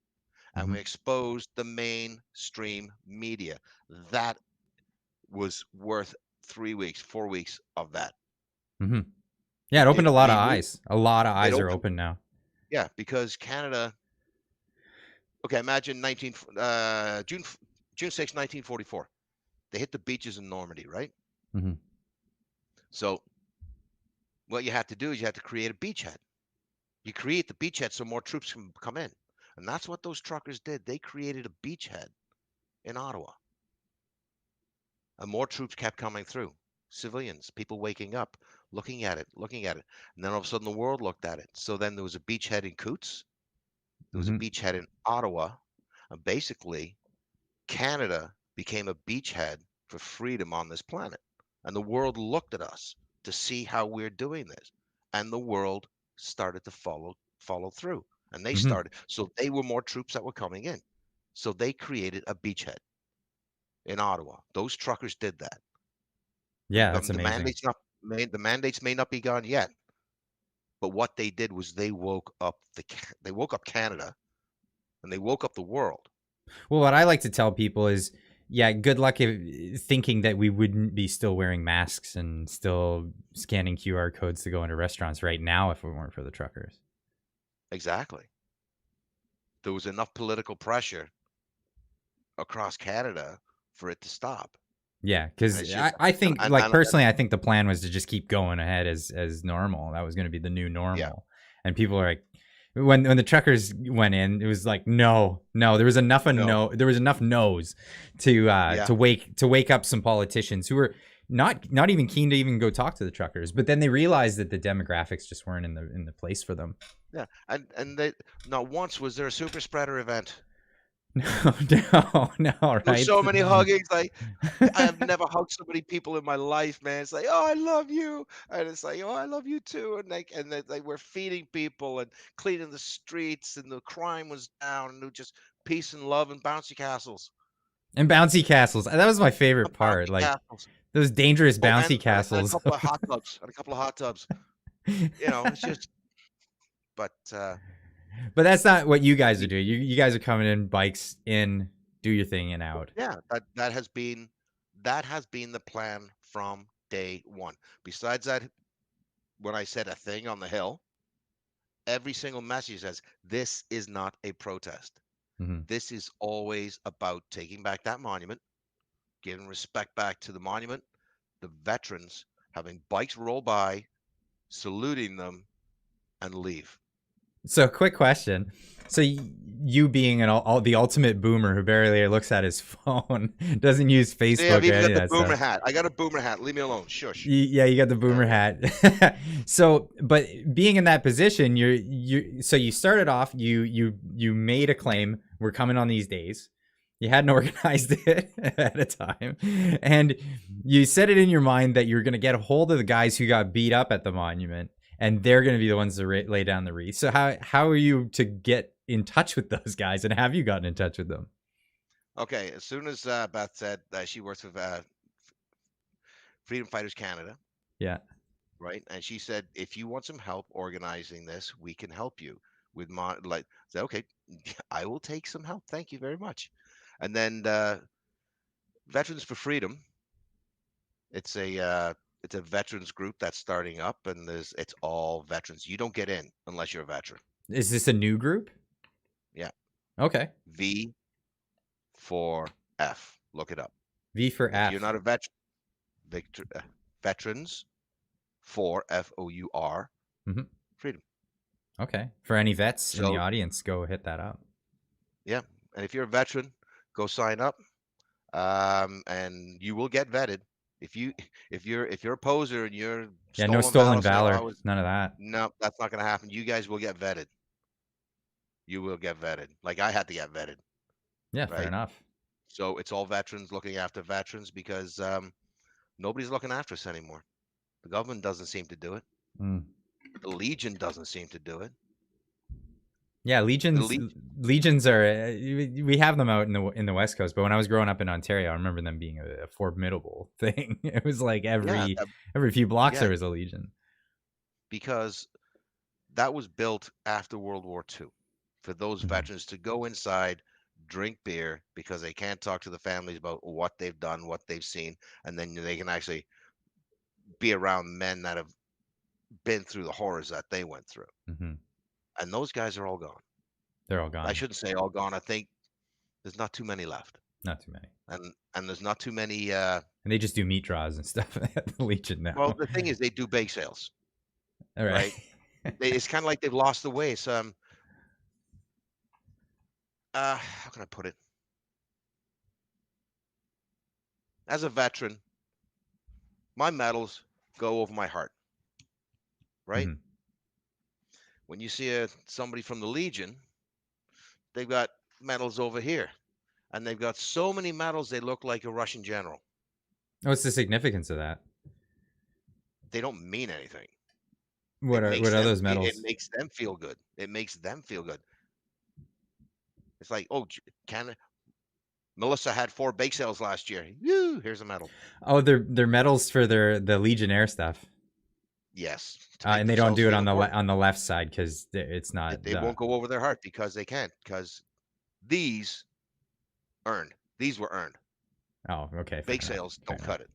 and hmm we exposed the mainstream media. That was worth 3 weeks, 4 weeks of that. hmm Yeah, it opened a lot of We really eyes. A lot of it eyes are opened, open now. yeah, because Canada. Okay, imagine 19 June 6, 1944. They hit the beaches in Normandy, right? Hmm. So what you have to do is you have to create a beachhead. You create the beachhead so more troops can come in. And that's what those truckers did. They created a beachhead in Ottawa. And more troops kept coming through. Civilians, people waking up, looking at it, looking at it. And then all of a sudden the world looked at it. So then there was a beachhead in Coutts. There was a Hmm. beachhead in Ottawa. And basically, Canada became a beachhead for freedom on this planet. And the world looked at us to see how we're doing this. And the world started to follow through. And they Hmm. started. So they were more troops that were coming in. So they created a beachhead in Ottawa. Those truckers did that. Yeah, that's The amazing. mandates may not be gone yet, but what they did was they woke up Canada and they woke up the world. Well, what I like to tell people is, yeah, good luck thinking that we wouldn't be still wearing masks and still scanning QR codes to go into restaurants right now if it weren't for the truckers. Exactly. There was enough political pressure across Canada for it to stop. Yeah, And because it's just I think, like, and personally, I think the plan was to just keep going ahead as normal. That was going to be the new yeah, normal. And people are like, when the truckers went in, it was like, no, no, there was enough of no, no, there was enough no's yeah, to wake up some politicians who were not even keen to even go talk to the truckers. But then they realized that the demographics just weren't in the place for them. yeah. And they not once was there a super spreader event. No, no, no, There was right? so many huggings. I have never hugged so many people in my life, man. It's like, oh, I love you, and it's like, oh, I love you too, and like we're feeding people and cleaning the streets, and the crime was down, and it was just peace and love and bouncy castles, And bouncy castles. That was my favorite part. bouncy Like castles. those dangerous Oh, bouncy and a castles. couple of hot tubs, and a couple of hot tubs. It's just, but But that's not what you guys are doing. You guys are coming in, bikes in, do your thing and out. yeah, that has been the plan from day one. Besides that, when I said a thing on the hill, every single message says this is not a protest. Hmm. This is always about taking back that monument, giving respect back to the monument, the veterans, having bikes roll by, saluting them, and leave. So, quick question. So, you being the ultimate boomer who barely looks at his phone, doesn't use See, I've Facebook or even any got of the that boomer stuff. hat. I got a boomer hat. Leave me alone. Shush. Yeah, you got the boomer Yeah. hat. So, but being in that position, so you started off, you made a claim, we're coming on these days. You hadn't organized it at a time, and you set it in your mind that you're going to get a hold of the guys who got beat up at the monument, and they're going to be the ones to lay down the wreath. So how are you to get in touch with those guys, and have you gotten in touch with them? Okay. As soon as Beth said she works with Freedom Fighters Canada, Yeah. right? And she said, if you want some help organizing this, we can help you with like. I said, okay, I will take some help. Thank you very much. And then Veterans for Freedom. It's a veterans group that's starting up, and it's all veterans. You don't get in unless you're a veteran. Is this a new group? Yeah. Okay. V for F. Look it up. V for If you're F. not a veteran, veterans for FOUR Hmm. freedom. Okay. For any vets in the So audience, go hit that up. yeah, and if you're a veteran, go sign up, and you will get vetted. If you if you're a poser and you're Yeah, no stolen stolen valor, say, oh, I valor. was None of that. no, that's not going to happen. You guys will get vetted. You will get vetted. Like I had to get vetted, Yeah, fair right? enough. So it's all veterans looking after veterans because nobody's looking after us anymore. The government doesn't seem to do it. Mm. The Legion doesn't seem to do it. Yeah, The legions. Legion, Legions are we have them out in the West Coast, but when I was growing up in Ontario, I remember them being a formidable thing. It was like yeah, every few blocks yeah, there was a legion. because that was built after World War II for those Mhm. veterans to go inside, drink beer because they can't talk to the families about what they've done, what they've seen, and then they can actually be around men that have been through the horrors that they went through. Mhm. And those guys are all gone. They're all I gone. shouldn't say all gone. I think there's not too many left. Not too many. and there's not too many. And they just do meat draws and stuff at the Legion Well, now. the thing is, they do bake sales, All right. right? It's kind of like they've lost the way. So, how can I put it? As a veteran, my medals go over my heart, right? Mhm. When you see somebody from the Legion, they've got medals over here, and they've got so many medals they look like a Russian general. What's the significance of that? They don't mean anything. What are those It medals? makes them feel good. It makes them feel good. It's like, oh, can Melissa had 4 bake sales last year. Woo, here's a medal. Oh, they're medals for the Legionnaire stuff. Yes, to make And they don't themselves do it feel on important. the left side because it's not They the. won't go over their heart because they can't. Because these earned. These were earned. Oh, okay, fair Bake enough. sales Fair don't enough. cut it.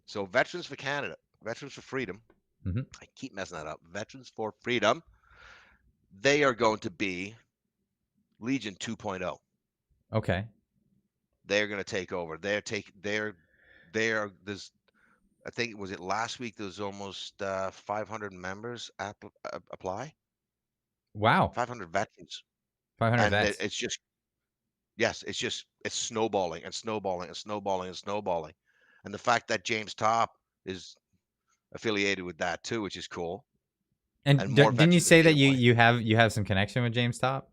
So Veterans for Canada, Veterans for Freedom. Hmm. I keep messing that up. Veterans for Freedom. They are going to be Legion 2.0. Okay. They're going to take over. They're there's I think was it last week there was almost 500 members apply. Wow. 500 veterans. 500 And vets. it's just yes, it's snowballing and snowballing and snowballing and snowballing. And the fact that James Top is affiliated with that too, which is cool. And And more didn't you veterans are say that being applied. you have some connection with James Top?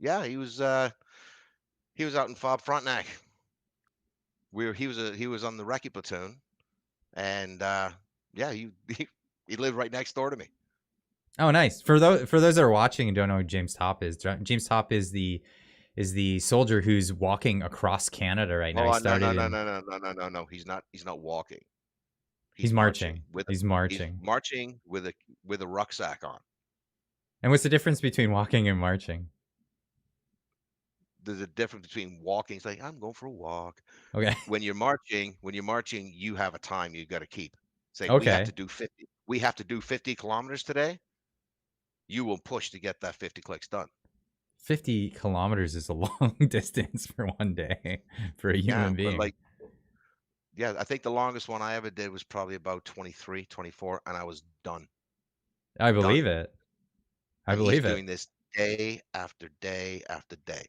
Yeah, he was out in Fob Frontenac. He was on the recce platoon, and yeah, he lived right next door to me. Oh, nice. For those that are watching and don't know who James Top is, James Top is the soldier who's walking across Canada right now. He Oh no started no no in. no no no no no no. He's not walking. He's He's marching marching. with He's he's marching. marching with a rucksack on. And what's the difference between walking and marching? There's a difference between walking. It's like I'm going for a walk. Okay. When you're marching, you have a time you got to keep. Say we have to Okay. do 50. We have to do 50 kilometers today. You will push to get that 50 clicks done. 50 kilometers is a long distance for one day for a Yeah, human but being. like yeah, I think the longest one I ever did was probably about 23, 24, and I was done. I Done. believe it. I And he's believe it. doing this day after day after day.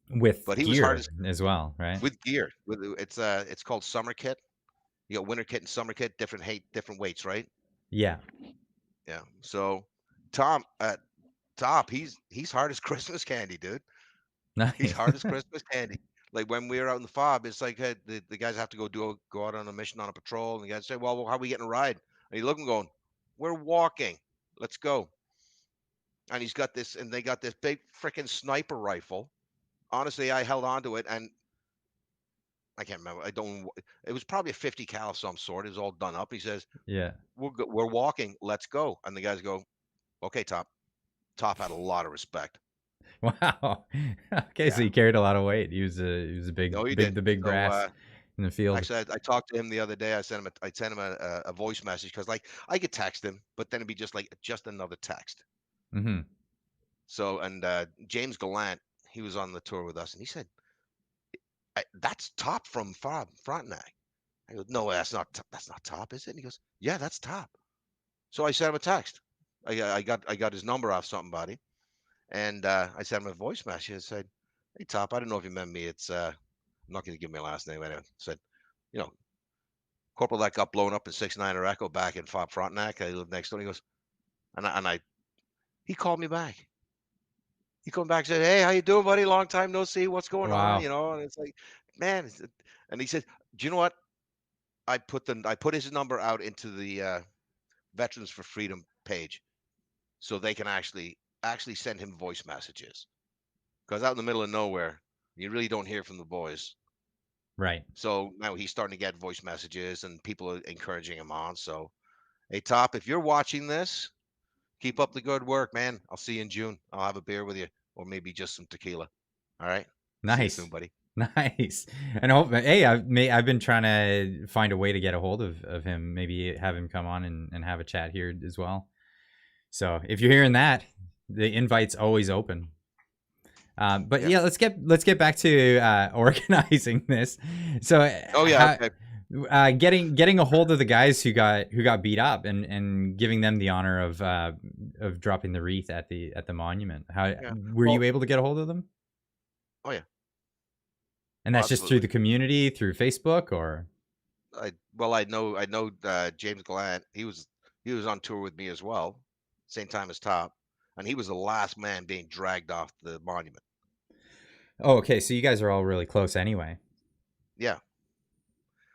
With But he was hard gear as well, right? with gear. It's called summer kit. You got winter kit and summer kit, different weights, right? Yeah. Yeah. So Tom Top, he's hard as Christmas candy, dude. He's Nice. hard as Christmas candy. Like when we were out in the fob, it's like the guys have to go out on a mission on a patrol, and the guys say, "Well, how are we getting a ride?" And you look and going, "We're walking. Let's go." And he's got this, and they got this big freaking sniper rifle. Honestly, I held on to it, and I can't remember. I don't. It was probably a 50 cal of some sort. It was all done up. He says, Yeah. We're walking. Let's go." And the guys go, "Okay, Top." Top had a lot of respect. Wow. Okay, so Yeah. he carried a lot of weight. He was a No, he big did. the big So brass in the field. actually, I talked to him the other day. I sent him a voice message because like I could text him, but then it'd be just like just another text. Hmm. So and James Gallant, he was on the tour with us, and he said, "That's Top from Frontenac." I go, "No, that's not Top, is it?" And he goes, "Yeah, that's Top." So I sent him a text. I got his number off somebody, and I sent him a voice message. I said, "Hey Top, I don't know if you remember me. It's I'm not going to give my last name anyway." I said, "You know, corporal that got blown up in 6-9 Echo back in Fob Frontenac. I lived next door." And he goes, he called me back. He came back and said, "Hey, how you doing, buddy? Long time no see. What's going on?" Wow. And it's like, man, and he said, "Do you know what? I put his number out into the Veterans for Freedom page so they can actually send him voice messages because out in the middle of nowhere, you really don't hear from the boys." Right. So now he's starting to get voice messages and people are encouraging him on. So, hey, Top, if you're watching this, keep up the good work, man. I'll see you in June. I'll have a beer with you or maybe just some tequila. All right. See you soon, Nice. buddy. Nice. And hope hey, I've been trying to find a way to get a hold of him. Maybe have him come on and have a chat here as well. So if you're hearing that, the invite's always open. But Yeah. yeah, let's get back to organizing this. So Oh yeah. Okay. getting a hold of the guys who got beat up and giving them the honor of dropping the wreath at the monument. How Yeah. were you Well. able to get a hold of them? Oh yeah. And Oh, that's just through absolutely. the community, through Facebook, or I know James Gallant. He was on tour with me as well, same time as Top, and he was the last man being dragged off the monument. oh, okay. So you guys are all really close anyway. Yeah.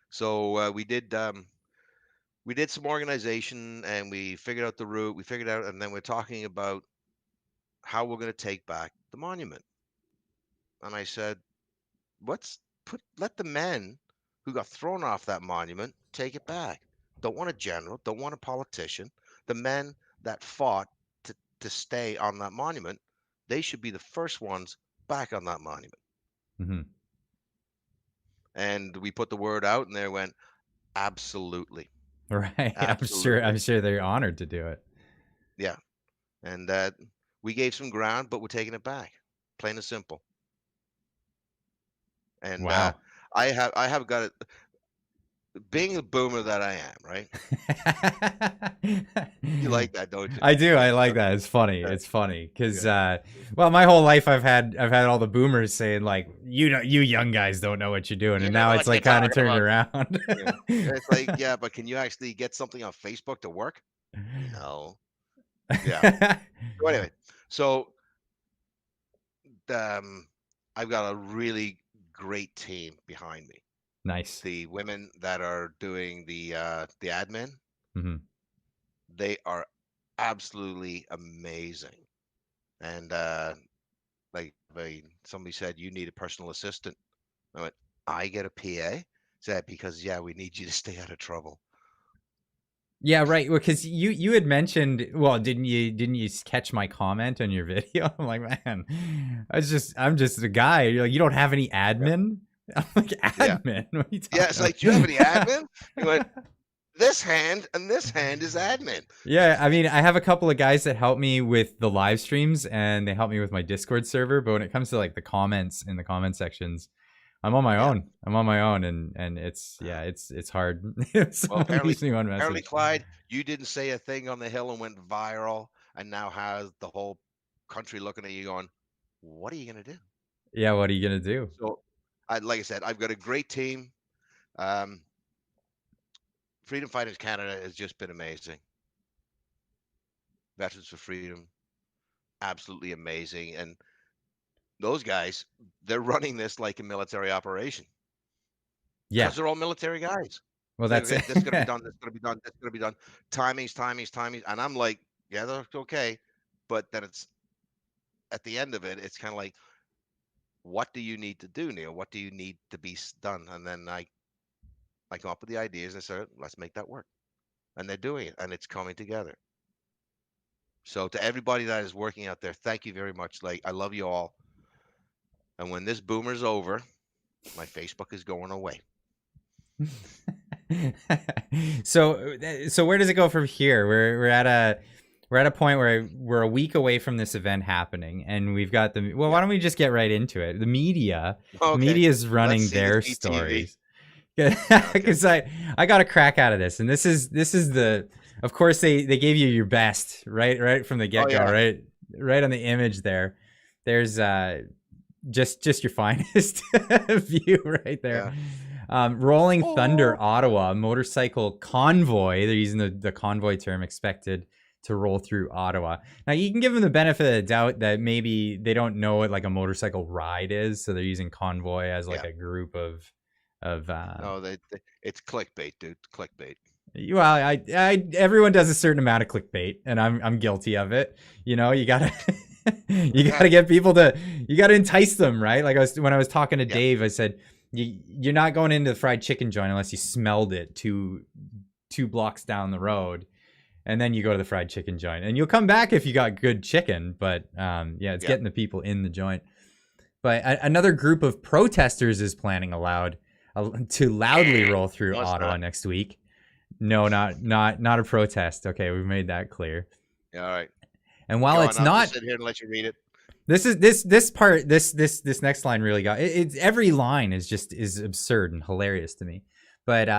So we did some organization and we figured out the route. We figured out, and then we're talking about how we're going to take back the monument. And I said, let the men who got thrown off that monument take it back. Don't want a general, don't want a politician. The men that fought to stay on that monument, they should be the first ones back on that monument. Mm-hmm. And we put the word out, and they went, absolutely, Right. I'm absolutely, sure they're honored to do it. yeah. And we gave some ground, but we're taking it back, plain and simple. And Wow. I have got it. Being the boomer that I am, right? You like that, don't you? I do. I like Okay. that. It's funny. Yeah. It's funny because, Yeah. well, my whole life I've had all the boomers saying like, you young guys don't know what you're doing, You and don't now know it's what you're like kind of talking turned about. around. Yeah. It's like, yeah, but can you actually get something on Facebook to work? No. Yeah. So anyway, so um, I've got a really great team behind me. Nice. The women that are doing the admin, Hmm. they are absolutely amazing. And like somebody said, you need a personal assistant. I went, I get a PA? Said because yeah, we need you to stay out of trouble. Yeah, right. Because you had mentioned, well, didn't you catch my comment on your video? I'm like, man, I'm just a guy. You're like, you don't have any Yeah. admin? I'm like, Yeah. admin? What are you Yeah. talking It's like, do you have any about? admin? He went, this hand and this hand is admin. Yeah, I mean, I have a couple of guys that help me with the live streams and they help me with my Discord server. But when it comes to like the comments in the comment sections, I'm on my Yeah. own. I'm on my own, and it's Uh, yeah, it's hard. If well, someone leaves me one apparently, message. Clyde, you didn't say a thing on the hill and went viral, and now has the whole country looking at you going, "What are you gonna do?" Yeah, what are you gonna do? So, like I said, I've got a great team. Um, Freedom Fighters Canada has just been amazing. Veterans for Freedom, absolutely amazing, and those guys, they're running this like a military operation Yeah. because they're all military guys. Well, Say, that's okay, it. this is gonna be done. This is gonna be done. This is gonna be done. Timings, and I'm like, yeah, that's okay, but then it's at the end of it, it's kind of like, what do you need to do, Neil? What do you need to be done? And then I come up with the ideas. And I said, let's make that work, and they're doing it, and it's coming together. So to everybody that is working out there, thank you very much. Like I love you all. And when this boomer's over, my Facebook is going away. So where does it go from here? We're at a point where we're a week away from this event happening, and we've got the well. Yeah. Why don't we just get right into it? The Okay. media is Let's running see the their CTV. stories Okay. because I got a crack out of this, and this is the of course they gave you your best right from the Oh get go, yeah. right on the image there. There's just your finest view right there. Yeah. Rolling Oh. Thunder Ottawa motorcycle convoy. They're using the convoy term, expected to roll through Ottawa. Now you can give them the benefit of the doubt that maybe they don't know what like a motorcycle ride is, so they're using convoy as like Yeah. a group of No, it's clickbait, dude. Clickbait. well, everyone does a certain amount of clickbait, and I'm guilty of it. You know, you gotta you Yeah. gotta get people to you gotta entice them, right? Like when I was talking to Yeah. Dave, I said you're not going into the fried chicken joint unless you smelled it two blocks down the road, and then you go to the fried chicken joint, and you'll come back if you got good chicken. But yeah, it's Yeah. getting the people in the joint. But another group of protesters is planning to loudly roll through No, it's Ottawa not. next week. No, not a protest. Okay, we've made that clear. Yeah, all right. And while Go it's on. I'll just not sit here and let you read it. This part, this next line really got it. It's every line is absurd and hilarious to me. But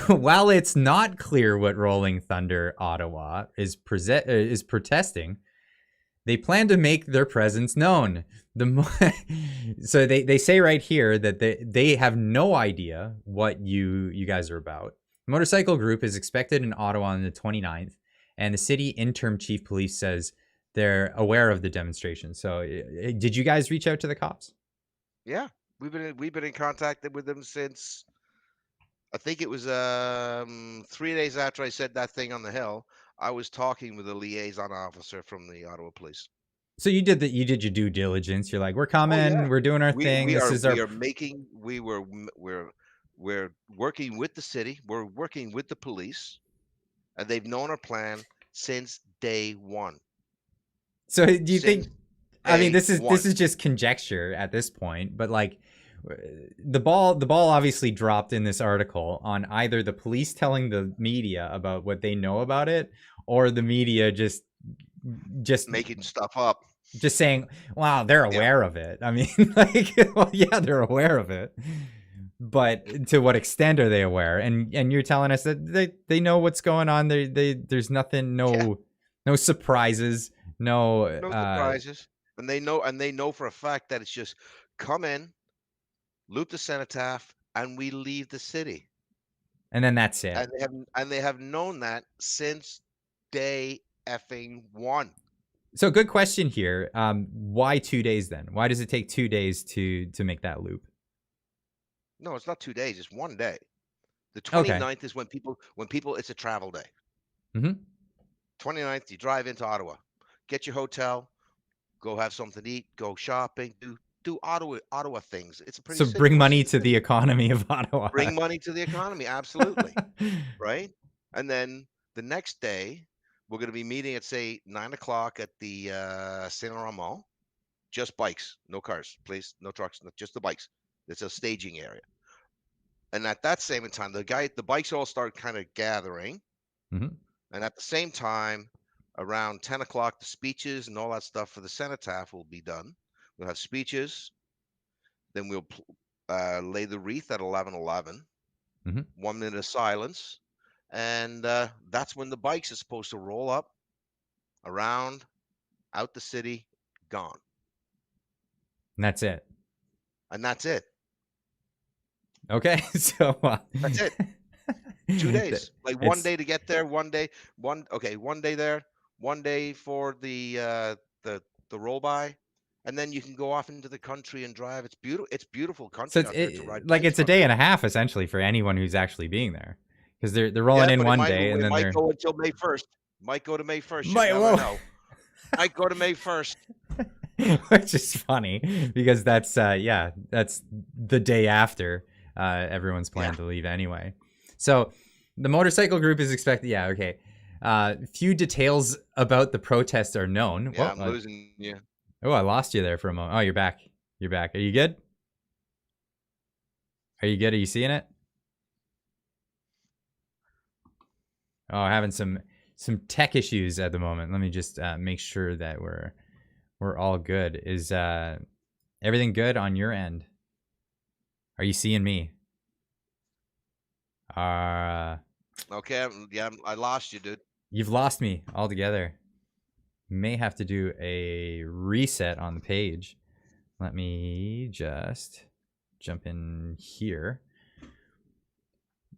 while it's not clear what Rolling Thunder Ottawa is protesting, they plan to make their presence known. So they say right here that they have no idea what you guys are about. The motorcycle group is expected in Ottawa on the 29th, and the city interim chief police says they're aware of the demonstration. So did you guys reach out to the cops? Yeah, we've been in contact with them since, I think it was 3 days after I said that thing on the hill. I was talking with a liaison officer from the Ottawa Police. So you did your due diligence. You're like, we're Oh coming, yeah, we're doing our thing. This is our. We're working with the city. We're working with the police, and they've known our plan since day one. So do you think? I mean, this one. is just conjecture at this point, but like the ball obviously dropped in this article on either the police telling the media about what they know about it, or the media just making stuff up, just saying, "Wow, they're aware of it." I mean, like, well, yeah, they're aware of it, but to what extent are they aware? And you're telling us that they know what's going on. There's nothing, no surprises, no surprises, and they know for a fact that it's just come in, loop the cenotaph, and we leave the city, and then that's it. And they have known that since day effing one. So good question here. Why 2 days then? Why does it take 2 days to make that loop? No, it's not 2 days. It's 1 day. The 29th is when people, it's a travel day. Mm-hmm. 29th, you drive into Ottawa, get your hotel, go have something to eat, go shopping, do Ottawa things. It's a pretty so bring money to the economy of Ottawa. Bring money to the economy, absolutely. Right? And then the next day, we're going to be meeting at, say, 9 o'clock at the Saint Laurent Mall. Just bikes, no cars, please, no trucks, just the bikes. It's a staging area. And at that same time, the bikes all start kind of gathering. Mm-hmm. And at the same time, around 10 o'clock, the speeches and all that stuff for the cenotaph will be done. We'll have speeches. Then we'll lay the wreath at 11:11. Mm-hmm. 1 minute of silence. And that's when the bikes are supposed to roll up, around, out the city, gone. And that's it. And that's it. Okay, so that's it. 2 days, like 1 day to get there, 1 day, 1 day there, 1 day for the roll by, and then you can go off into the country and drive. It's beautiful. It's beautiful country. So it's a day and a half essentially for anyone who's actually being there, because they're rolling in one day and then might go until May 1st. Might go to May 1st. You never know. Might go to May 1st. Which is funny because that's that's the day after everyone's planned to leave anyway. So the motorcycle group is expected. Yeah, okay. Few details about the protest are known. Yeah, I'm losing you. Oh, I lost you there for a moment. Oh, you're back. You're back. Are you good? Are you good? Are you seeing it? Oh, having some tech issues at the moment. Let me just make sure that we're all good. Is everything good on your end? Are you seeing me? Okay, yeah, I lost you, dude. You've lost me altogether. May have to do a reset on the page. Let me just jump in here.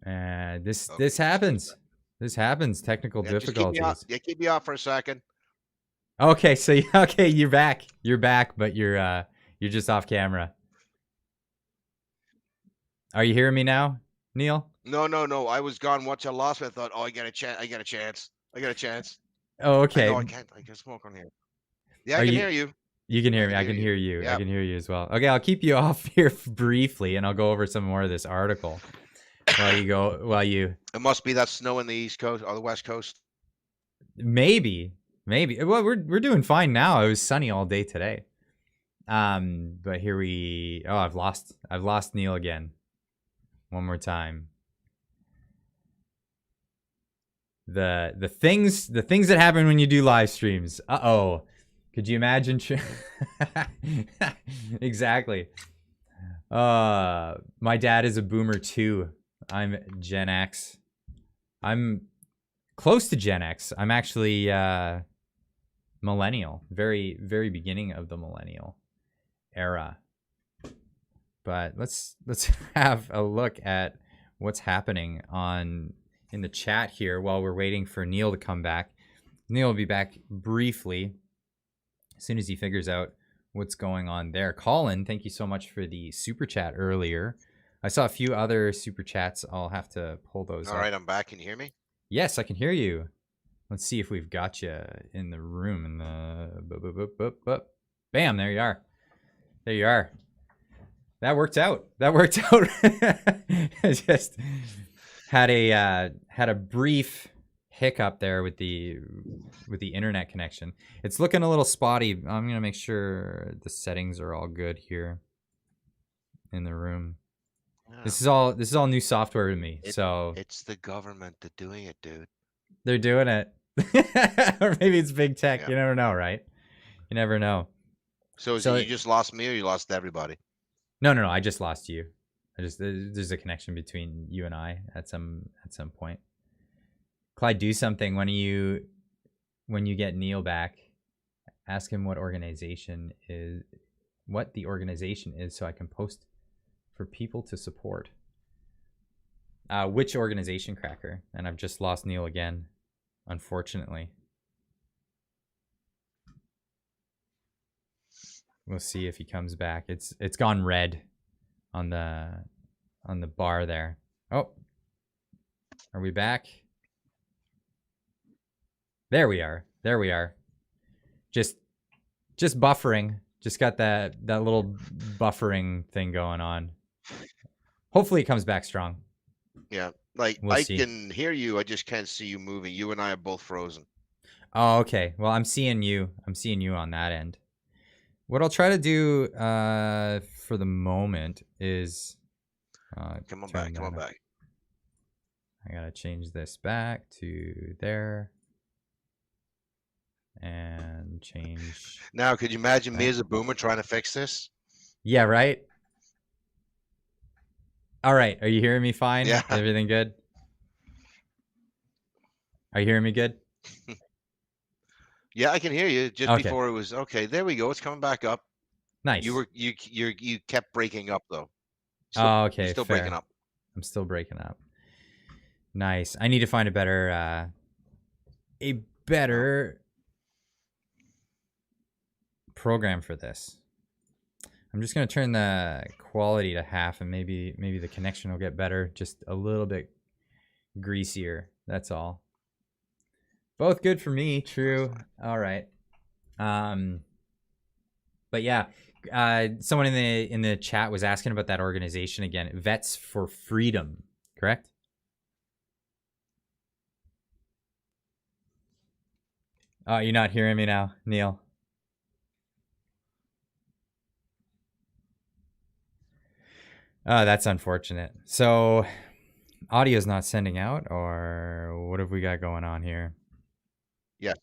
This happens. This happens. Technical difficulties. Keep me off for a second. Okay, so you're back. You're back, but you're just off camera. Are you hearing me now, Neil? No. I was gone. Once I lost me, I thought, I got a chance. Oh, okay. I can smoke on here. Yeah, I can hear you. You can hear me. I can hear you. Yep. I can hear you as well. Okay, I'll keep you off here briefly, and I'll go over some more of this article while you. It must be that snow in the East Coast or the West Coast. Maybe. Well, we're doing fine now. It was sunny all day today. But here we. Oh, I've lost Neil again. One more time. The things that happen when you do live streams. Because Could you imagine? Exactly. My dad is a boomer too. I'm Gen X. I'm close to Gen X. I'm actually millennial. Very, very beginning of the millennial era. But let's have a look at what's happening in the chat here while we're waiting for Neil to come back. Neil will be back briefly as soon as he figures out what's going on there. Colin, thank you so much for the super chat earlier. I saw a few other super chats. I'll have to pull those All up. right, I'm back. Can you hear me? Yes, I can hear you. Let's see if we've got you in the room. In the bam, there you are. There you are. That worked out. That worked out. I just had a brief hiccup there with the internet connection. It's looking a little spotty. I'm gonna make sure the settings are all good here in the room. Yeah. This is all new software to me. So it's the government that's doing it, dude. They're doing it. Or maybe it's big tech. Yeah. You never know, right? You never know. So you just lost me or you lost everybody? No. I just lost you. There's a connection between you and I at some point. Clyde, do something when you get Neil back. Ask him what the organization is, so I can post for people to support. Which organization, Cracker? And I've just lost Neil again, unfortunately. We'll see if he comes back. It's gone red on the bar there. Oh, are we back? There we are. Just buffering. Just got that little buffering thing going on. Hopefully it comes back strong. Yeah, like I can hear you. I just can't see you moving. You and I are both frozen. Oh, okay. Well, I'm seeing you on that end. What I'll try to do for the moment is come on back. I gotta change this back to there. And change. Now, could you imagine me as a boomer trying to fix this? Yeah, right? All right. Are you hearing me fine? Yeah. Everything good? Are you hearing me good? Yeah, I can hear you. Just before it was okay. There we go. It's coming back up. Nice. You kept breaking up though. Okay. You're still fair. breaking up. I'm still breaking up. Nice. I need to find a better program for this. I'm just gonna turn the quality to half, and maybe the connection will get better, just a little bit greasier. That's all. Both good for me. True. All right. But yeah, someone in the chat was asking about that organization again. Vets for Freedom, correct? Oh, you're not hearing me now, Neil. Oh, that's unfortunate. So, audio's not sending out, or what have we got going on here? Yes,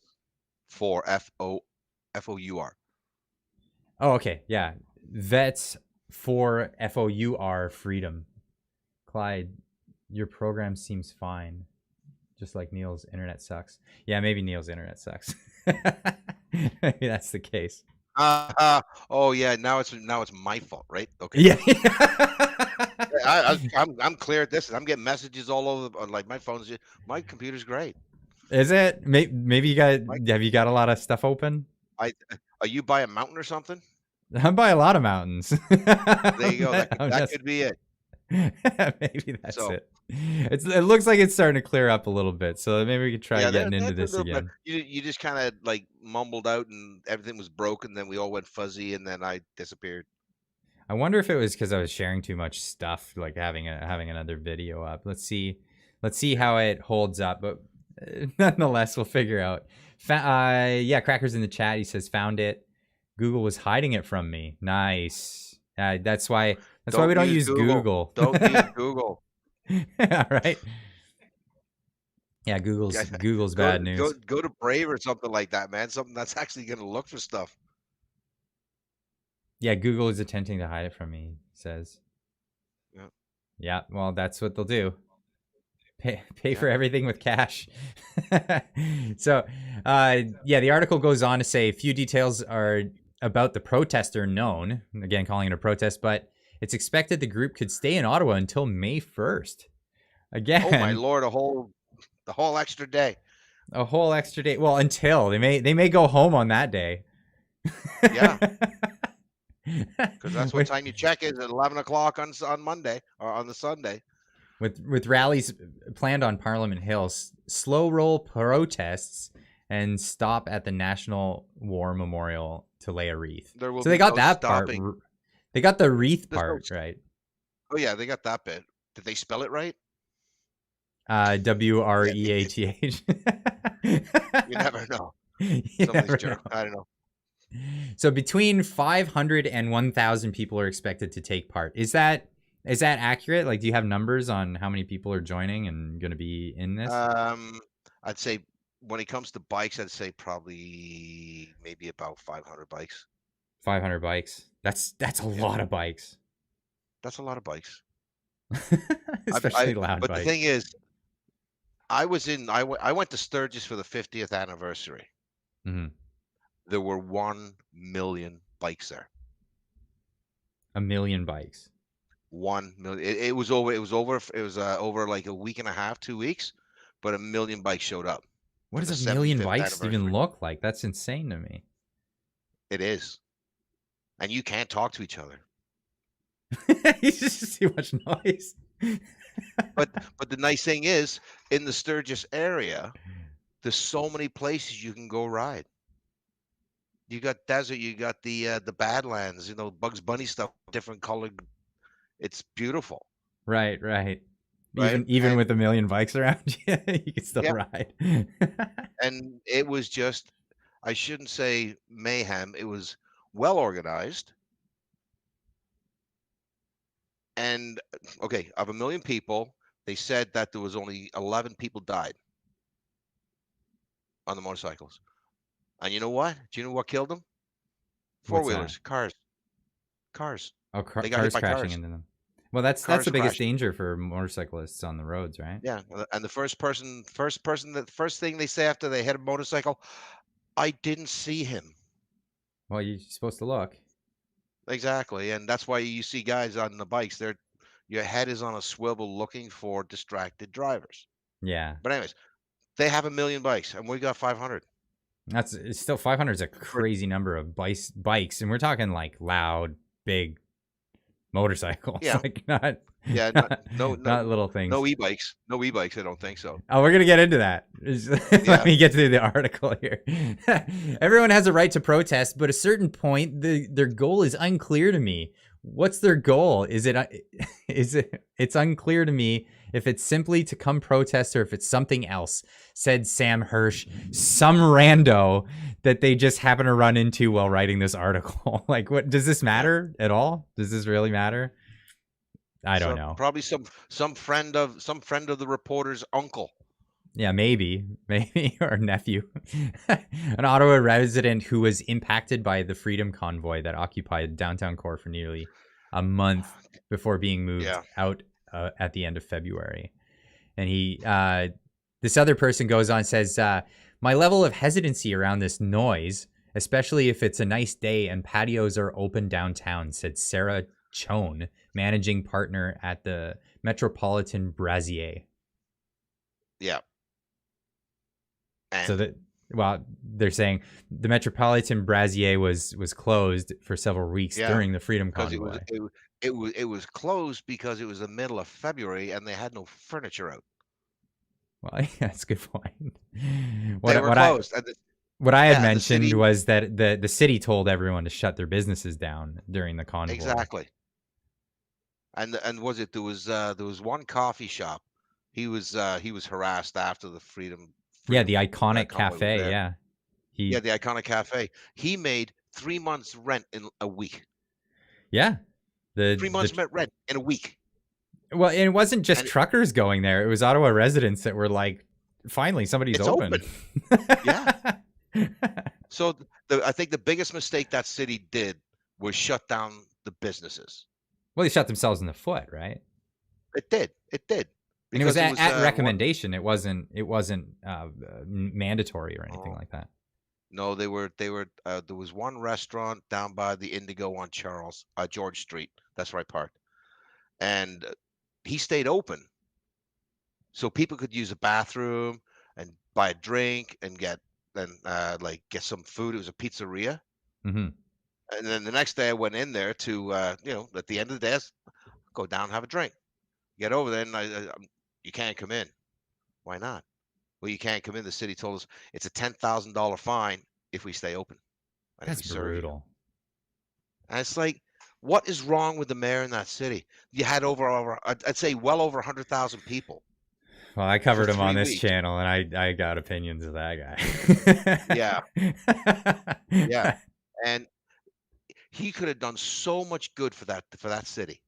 for FOUR. Oh, okay, yeah. Vets for FOUR Freedom. Clyde, your program seems fine. Just like Neil's internet sucks. Yeah, maybe Neil's internet sucks. Maybe that's the case. Oh yeah, now it's my fault, right? Okay. Yeah. I'm clear at this. I'm getting messages all over. Like my computer's great. Is it? Maybe you got? Have you got a lot of stuff open? Are you by a mountain or something? I'm by a lot of mountains. There you go. That could be it. Maybe that's it. It looks like it's starting to clear up a little bit, so maybe we could try getting into this again. You just kind of like mumbled out, and everything was broken. Then we all went fuzzy, and then I disappeared. I wonder if it was because I was sharing too much stuff, like having another video up. Let's see how it holds up, but nonetheless, we'll figure out. Yeah, Cracker's in the chat. He says found it. Google was hiding it from me. Nice. That's why we don't use Google. Don't use Google. All right. Yeah, Yeah, Google's bad news. go to Brave or something like that, man. Something that's actually going to look for stuff. Yeah, Google is attempting to hide it from me, says. Yeah, Yeah, well, that's what they'll do. Pay yeah. for everything with cash. So, yeah, the article goes on to say few details are about the protester known. Again, calling it a protest, but it's expected the group could stay in Ottawa until May 1st. Oh my Again, lord, the whole extra day. a whole extra day. Well, until they may go home on that day. Yeah, because that's what with time you check is at 11 o'clock on Monday or on the Sunday. with rallies planned on Parliament Hill, slow roll protests, and stop at the National War Memorial to lay a wreath. There will So they be got no that part. stopping. They got the wreath There's no. part right. Oh yeah, they got that bit. Did they spell it right? Yeah, WREATH. you never know. You Some of these never know. jerks. I don't know. So between 500 and 1,000 people are expected to take part. Is that accurate? Like, do you have numbers on how many people are joining and going to be in this? I'd say when it comes to bikes, I'd say probably maybe about 500 bikes. 500 bikes. That's a Yeah, lot of bikes, that's a lot of bikes. especially loud But the bikes. thing is, I went to Sturgis for the 50th anniversary. Hmm. There were 1 million bikes there. 1 million bikes. 1 million. It was over like a week and a half, 2 weeks, but 1 million bikes showed up What for does the 1 million 75th bikes even anniversary. look like? That's insane to me. It is, and you can't talk to each other. It's just too much noise. But the nice thing is, in the Sturgis area, there's so many places you can go ride. You got desert, you got the Badlands, Bugs Bunny stuff, different colored. It's beautiful, Right, right. right? Even with 1 million bikes around you, you can still Yeah, ride. and it was just, I shouldn't say mayhem. It was well organized. And okay, of 1 million people, they said that there was only 11 people died on the motorcycles. And you know what? Do you know what killed them? Four What's that? wheelers, cars. Oh, They got hit cars by crashing cars. into them. Well, that's the Cars biggest crashed. danger for motorcyclists on the roads, right? Yeah, and the the first thing they say after they hit a motorcycle, I didn't see him. Well, you're supposed to look. Exactly, and that's why you see guys on the bikes. Your head is on a swivel looking for distracted drivers. Yeah, But anyways, they have 1 million bikes, and we got 500. it's still 500 is a For crazy number of bikes, and we're talking like loud, big motorcycles, yeah, like not yeah, not, no, no, not little things. no e-bikes, no e-bikes. I don't think so. Oh, we're gonna get into that. Let Yeah, me get to the article here. Everyone has a right to protest, but at a certain point, their goal is unclear to me. What's their goal? Is it? Is it? It's unclear to me if it's simply to come protest or if it's something else. Said Sam Hirsch, some rando that they just happen to run into while writing this article. Like, what does this yeah. matter at all? Does this really matter? I don't So know. probably some friend of the reporter's uncle. Yeah, maybe, or nephew. An Ottawa resident who was impacted by the freedom convoy that occupied downtown core for nearly a month before being moved Yeah, out at the end of February. And this other person goes on and says, my level of hesitancy around this noise, especially if it's a nice day and patios are open downtown, said Sarah Chone, managing partner at the Metropolitan Brasier. yeah, So and that, well, they're saying the Metropolitan Brasier was closed for several weeks yeah, during the Freedom because Convoy. it was closed because it was the middle of February and they had no furniture out. Well, yeah, that's a good point. They What were what I closed, and what I had yeah, and the mentioned city was that the city told everyone to shut their businesses down during the convoy. exactly. And was it there was one coffee shop. He was harassed after the Yeah, the freedom iconic convoy was cafe. there. Yeah, Yeah, he the iconic cafe. He made 3 months rent in a week. yeah Three the months rent in a week. well, and it wasn't just And truckers going there. It was Ottawa residents that were like, Finally, somebody's It's open. open. Yeah. So I think the biggest mistake that city did was shut down the businesses. Well, they shot themselves in the foot, right? It did. It did. And it was Because it was at one. recommendation. It wasn't. It wasn't mandatory or anything Oh, like that. no, they were there was one restaurant down by the Indigo on George Street. That's where I parked. And he stayed open so people could use a bathroom and buy a drink and like get some food. It was a pizzeria. Mm-hmm. And then the next day I went in there to at the end of the day, go down and have a drink. Get over there and you can't come in. Why not? Well, you can't come in. The city told us it's a $10,000 fine if we stay open and if That's we serve you. brutal. And it's like, what is wrong with the mayor in that city? You had I'd say well over 100,000 people Well, I for covered him on three this weeks. channel, and I got opinions of that Yeah, guy. yeah. And he could have done so much good for that city.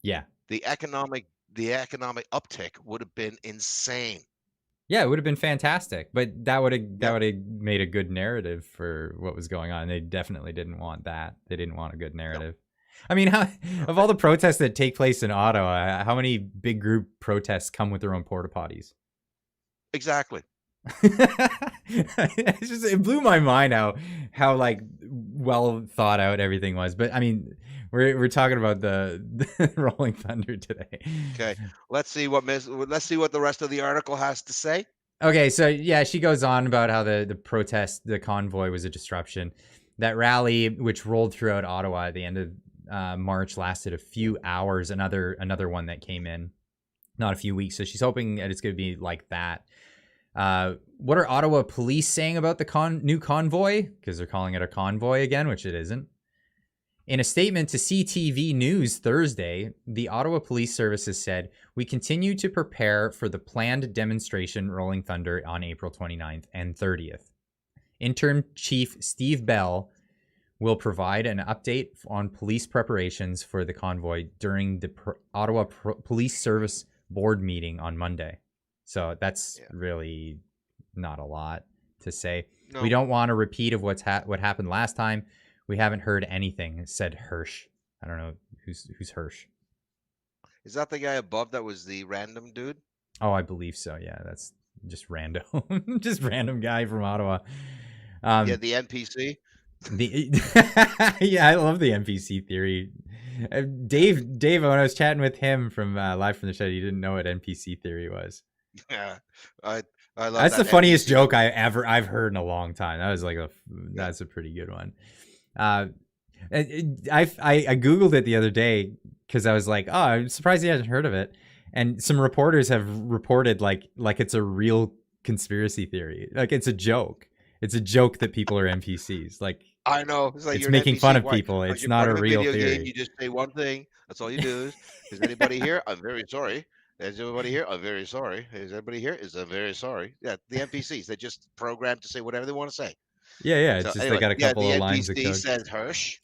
Yeah. The economic uptick would have been insane. Yeah, it would have been fantastic, but that would Yeah. have made a good narrative for what was going on. They definitely didn't want that. They didn't want a good No, narrative. I mean, no. of all the protests that take place in Ottawa, how many big group protests come with their own porta potties? Exactly. It blew my mind how like well thought out everything was. But I mean, we're talking about the Rolling Thunder today. Okay. Let's see what the rest of the article has to say. Okay, so yeah, she goes on about how the protest, the convoy was a disruption. That rally, which rolled throughout Ottawa at the end of March, lasted a few hours. Another one that came in, not a few weeks. So she's hoping that it's going to be like that. What are Ottawa police saying about the new convoy? Because they're calling it a convoy again, which it isn't. In a statement to CTV News Thursday, the Ottawa Police Services said, "We continue to prepare for the planned demonstration Rolling Thunder on April 29th and 30th. Interim Chief Steve Bell will provide an update on police preparations for the convoy during the Ottawa Police Service Board meeting on Monday." So that's really not a lot to say. No. We don't want a repeat of what happened last time. We haven't heard anything, said Hirsch. I don't know who's Hirsch. Is that the guy above that was the random dude? Oh, I believe so. Yeah, that's just random, just random guy from Ottawa. Yeah, the NPC. Yeah, I love the NPC theory. Dave, when I was chatting with him from Live from the Shed, he didn't know what NPC theory was. Yeah, I love That's that the funniest NPC. joke I've heard in a long time. That was like that's a pretty good one. I googled it the other day because I was like, oh, I'm surprised he hasn't heard of it. And some reporters have reported like it's a real conspiracy theory, like it's a joke. It's a joke that people are NPCs. Like I know it's like it's making fun of people. It's not a real theory. Game, you just say one thing. That's all you do. Is anybody here? I'm very sorry. Is everybody here? I'm very sorry. Is everybody here? Is I'm very sorry. Yeah, the NPCs. They're just programmed to say whatever they want to say. Yeah. It's So just anyway, they got a couple the of lines of NPC code. says Hirsch.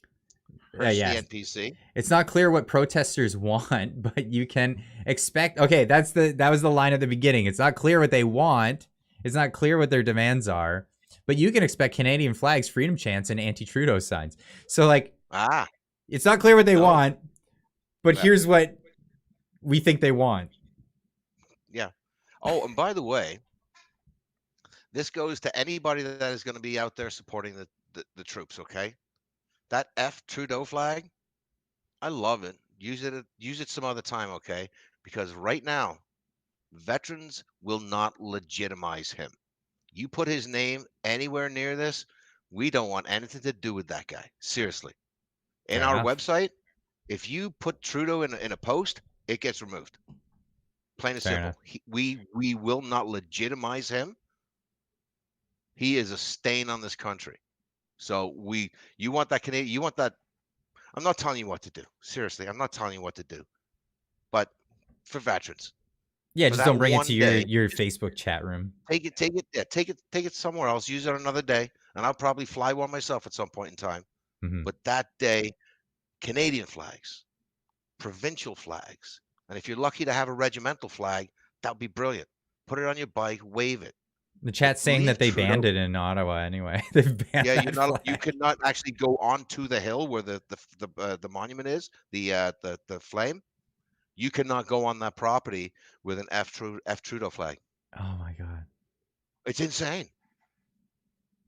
Yeah. The NPC. It's not clear what protesters want, but you can expect. Okay, that was the line at the beginning. It's not clear what they want. It's not clear what their demands are, but you can expect Canadian flags, freedom chants, and anti-Trudeau signs. So like, it's not clear what they want, but here's what we think they want. Yeah. Oh, and by the way, this goes to anybody that is going to be out there supporting the troops. Okay, that Trudeau flag, I love it. Use it some other time, okay? Because right now, veterans will not legitimize him. You put his name anywhere near this, we don't want anything to do with that guy. Seriously. In our website, if you put Trudeau in a post, it gets removed. Plain and simple. We will not legitimize him. He is a stain on this country. So you want that Canadian, you want that. I'm not telling you what to do. Seriously, I'm not telling you what to do. But for veterans. Yeah, just don't bring it to your Facebook chat room. Take it somewhere else. Use it another day, and I'll probably fly one myself at some point in time. Mm-hmm. But that day, Canadian flags, provincial flags, and if you're lucky to have a regimental flag, that would be brilliant. put it on your bike, wave it. The But chat's saying leave that they Trudeau. banned it in Ottawa anyway. They've banned Yeah, that you flag. cannot actually go onto the hill where the monument is, the flame. You cannot go on that property with an F Trudeau flag. Oh my God. It's insane.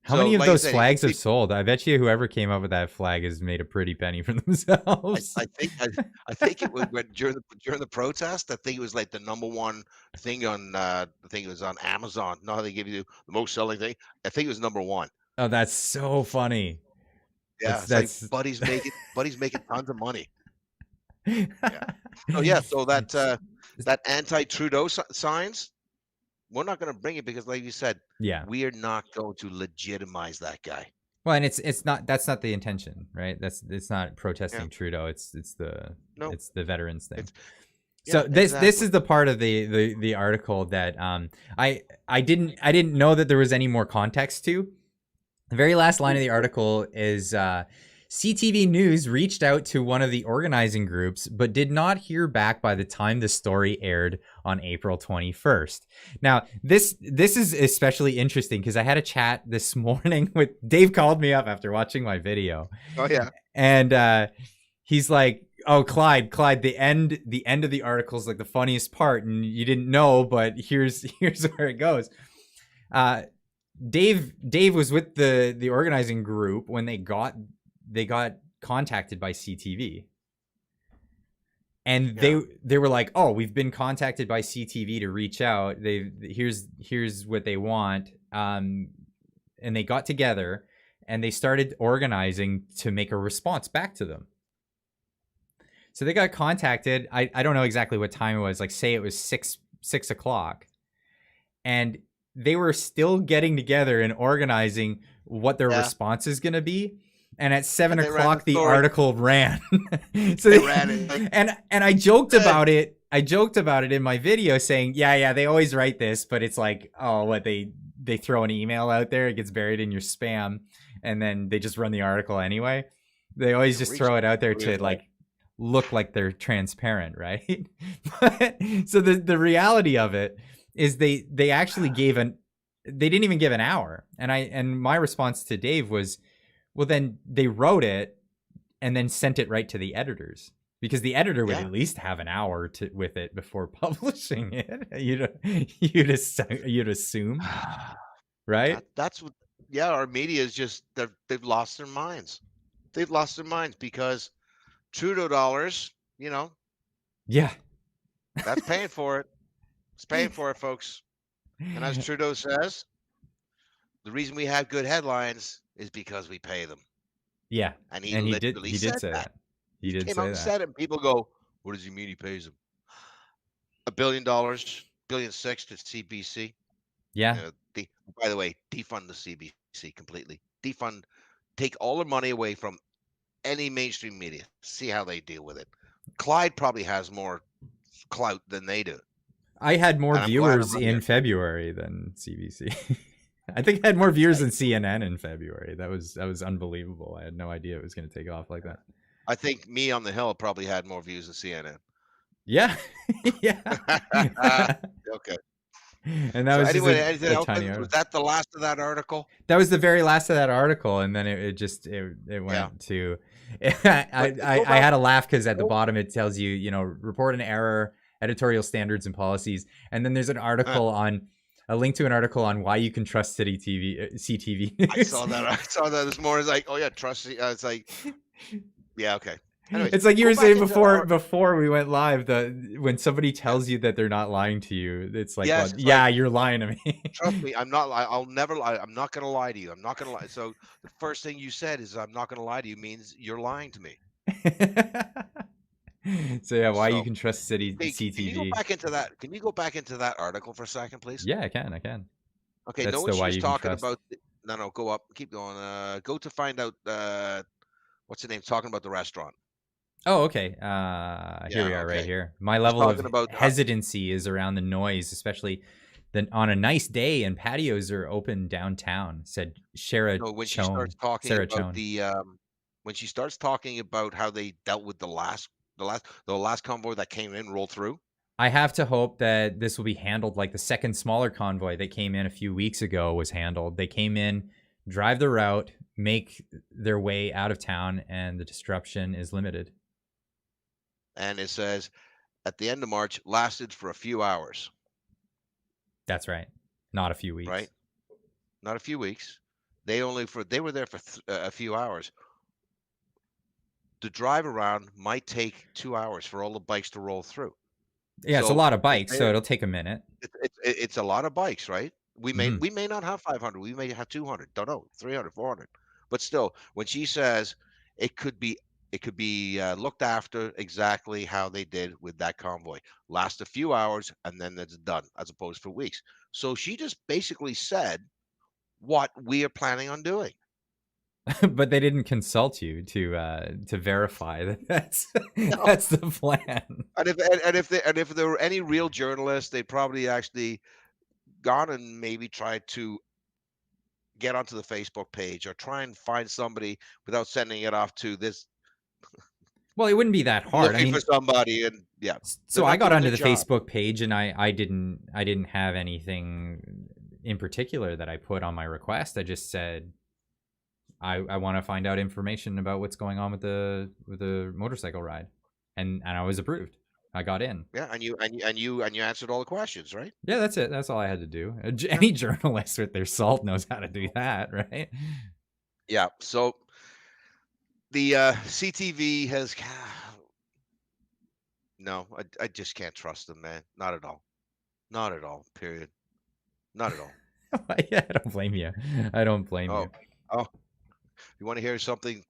How So, many of like I those said, flags have sold? I bet you whoever came up with that flag has made a pretty penny for I, themselves. I think I, I think it was when, during the protest. I think it was like the #1 thing on. I think it was on Amazon. No, they give you the most selling thing. I think it was #1. Oh, that's so funny. Yeah, it's like That's Buddy's making tons of money. Yeah. So yeah, so that anti-Trudeau signs, we're not going to bring it because, like you said, yeah. we are not going to legitimize that guy. Well, and it's not that's not the intention, right? That's it's not Yeah. protesting Trudeau. No. It's the veterans thing. It's So yeah, this exactly. is the part of the article that I didn't know that there was any more context to. The very last line of the article is CTV News reached out to one of the organizing groups, but did not hear back by the time the story aired on April 21st. Now, this is especially interesting because I had a chat this morning with Dave. Called me up after watching my video, Oh yeah. and he's like, "Oh, Clyde, the end of the article is like the funniest part, and you didn't know, but here's where it goes." Uh, Dave was with the organizing group when they got contacted by CTV. And Yeah. they were like, "Oh, we've been contacted by CTV to reach out. Here's what they want." And they got together and they started organizing to make a response back to them. So they got contacted. I don't know exactly what time it was. Like, say it was 6 o'clock, and they were still getting together and organizing what their Yeah. response is going to be. And at 7 And they ran the o'clock, the story. article ran. So They ran it. Like, and I joked about it. I joked about it in my video, saying, "Yeah, they always write this, but it's like, oh, what they throw an email out there, it gets buried in your spam, and then they just run the article anyway. They always just throw it out there to like look like they're transparent, right?" But, so the reality of it is they actually they didn't even give an hour, and my response to Dave was, well, then they wrote it and then sent it right to the editors, because the editor would at least have an hour with it before publishing it. You'd assume, right? That's what. Yeah, our media is just they've lost their minds. They've lost their minds because Trudeau dollars, Yeah. that's paying for it. It's paying for it, folks. And as Trudeau says, the reason we have good headlines is because we pay them. Yeah. And he And literally he did said say that. that. He did Came out say and that. said it, and people go, "What does he mean he pays them? $1 billion, $1.6 billion to CBC." Yeah. By the way, defund the CBC completely. Defund, take all the money away from any mainstream media. See how they deal with it. Clyde probably has more clout than they do. I had more And I'm glad I'm viewers not in here. February than CBC. I think I had more viewers than CNN in February. That was unbelievable. I had no idea it was going to take off like that. I think Me on the Hill probably had more views than CNN. Yeah. Yeah. Okay. And that So was anyway, just anything a else? tiny Was article. that the last of that article? That was the very last of that article, and then it went to. I had a laugh because at the bottom it tells you report an error, editorial standards and policies, and then there's an article on a link to an article on why you can trust CTV News. I saw that this morning. It's like, oh yeah, trust. It's like, yeah, okay. Anyways, it's like you were saying before we went live. When somebody tells you that they're not lying to you, it's like, yes, well, yeah, you're lying to me. Trust me, I'm not. I'll never lie. I'm not going to lie to you. I'm not going to lie. So the first thing you said is, "I'm not going to lie to you," means you're lying to me. So yeah, why you So, can trust hey, CTV? can you go back into that? Can you go back into that article for a second, please? Yeah, I can. Okay. That's Know what the she why was you can talking trust. about? No, go up. Keep going. Go to find out. What's the name? Talking about the restaurant. Oh, okay. Here we are, right here. My level of hesitancy is around the noise, especially on a nice day and patios are open downtown. Said Sarah No, when she Chone. starts talking Sarah about Chone. when she starts talking about how they dealt with the last convoy that came in, rolled through. I have to hope that this will be handled like the second smaller convoy that came in a few weeks ago was handled. They came in, drive the route, make their way out of town, and the disruption is limited. And it says at the end of March lasted for a few hours, That's right. Not a few right? weeks. Not a few weeks. They were there for a few hours. The drive around might take 2 hours for all the bikes to roll through. Yeah, it's a So lot of if bikes, so they're it'll take a minute. it's a lot of bikes, right? Hmm. We may not have 500. We may have 200. Don't know, 300, 400. But still, when she says it could be looked after exactly how they did with that convoy, last a few hours and then it's done, as opposed for weeks. So she just basically said what we are planning on doing. But they didn't consult you to verify that that's No. that's the plan. And if there were any real journalists, they'd probably actually gone and maybe tried to get onto the Facebook page or try and find somebody without sending it off to this, Well, it wouldn't be that hard. I looking for mean, somebody, and yeah, they're so I not got doing onto their the job. Facebook page and I didn't have anything in particular that I put on my request. I just said I want to find out information about what's going on with the motorcycle ride, and I was approved. I got in. Yeah, and you answered all the questions, right? Yeah, that's it. That's all I had to do. Yeah. Any journalist with their salt knows how to do that, right? Yeah. So the CTV has no, I just can't trust them, man. Not at all. Not at all. Period. Not at all. Yeah, I don't blame you. I don't blame Oh, you. oh. You want to hear something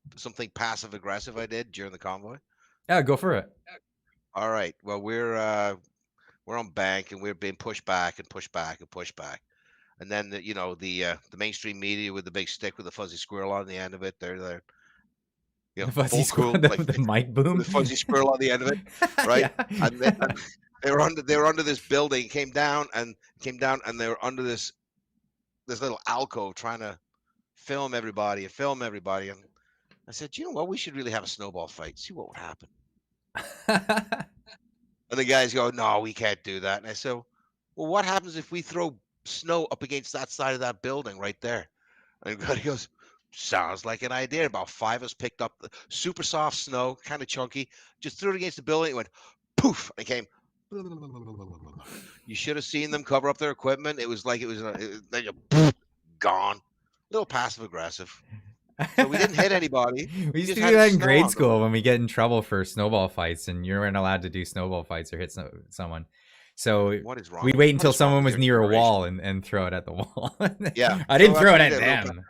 passive aggressive I did during the convoy? Yeah, go for it. All right. Well, we're on bank and we're being pushed back and pushed back and pushed back. And then the mainstream media with the big stick with the fuzzy squirrel on the end of it, they're The fuzzy full squad, cool, like the mic boom. with a fuzzy squirrel on the end of it, right? Yeah. And they were under this building, came down and they were under this little alcove trying to film everybody. And I said, you know what? We should really have a snowball fight. See what would happen. And the guys go, no, we can't do that. And I said, well, what happens if we throw snow up against that side of that building right there? And everybody goes, sounds like an idea. About 5 of us picked up the super soft snow, kind of chunky, just threw it against the building. It went poof, and it came. You should have seen them cover up their equipment. It was like gone. A little passive aggressive. So we didn't hit anybody. We used just to had do that in snow grade on the school road. when we get in trouble for snowball fights, and you weren't allowed to do snowball fights or hit someone. So What is wrong? we'd wait What until is wrong someone with was your near a generation? wall and throw it at the wall. Yeah. I So didn't that's throw what it we at did. them.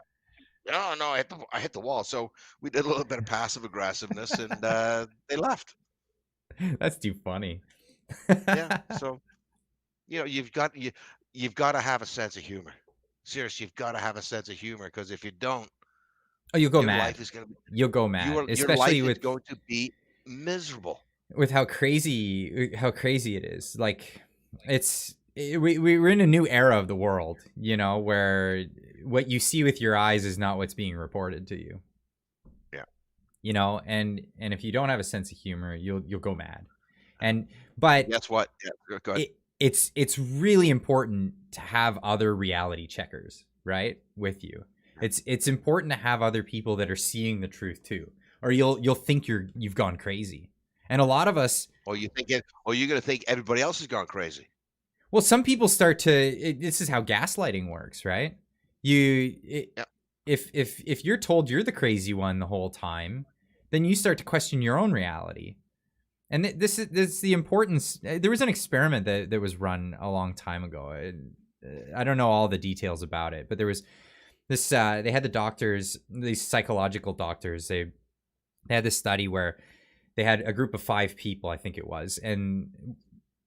No, I hit the wall. So we did a little bit of passive aggressiveness, and they left. That's too funny. Yeah. So you've got to have a sense of humor. Seriously, you've got to have a sense of humor, because if you don't, Oh, you'll go your mad. life is going to be You'll go mad, your especially life is with going to be miserable. how crazy it is. Like we're in a new era of the world, where what you see with your eyes is not what's being reported to you. Yeah. And if you don't have a sense of humor, you'll go mad. But That's what. Yeah. Go ahead. it's really important to have other reality checkers, right, with you. It's important to have other people that are seeing the truth too, or you'll think you've gone crazy. And a lot of us, Or you're going to think everybody else has gone crazy. well, some people start to. This is how gaslighting works, right? Yeah. If you're told you're the crazy one the whole time, then you start to question your own reality. And this is the importance. There was an experiment that was run a long time ago. I don't know all the details about it, but there was this. They had the doctors, these psychological doctors. They had this study where they had a group of 5 people, I think it was, and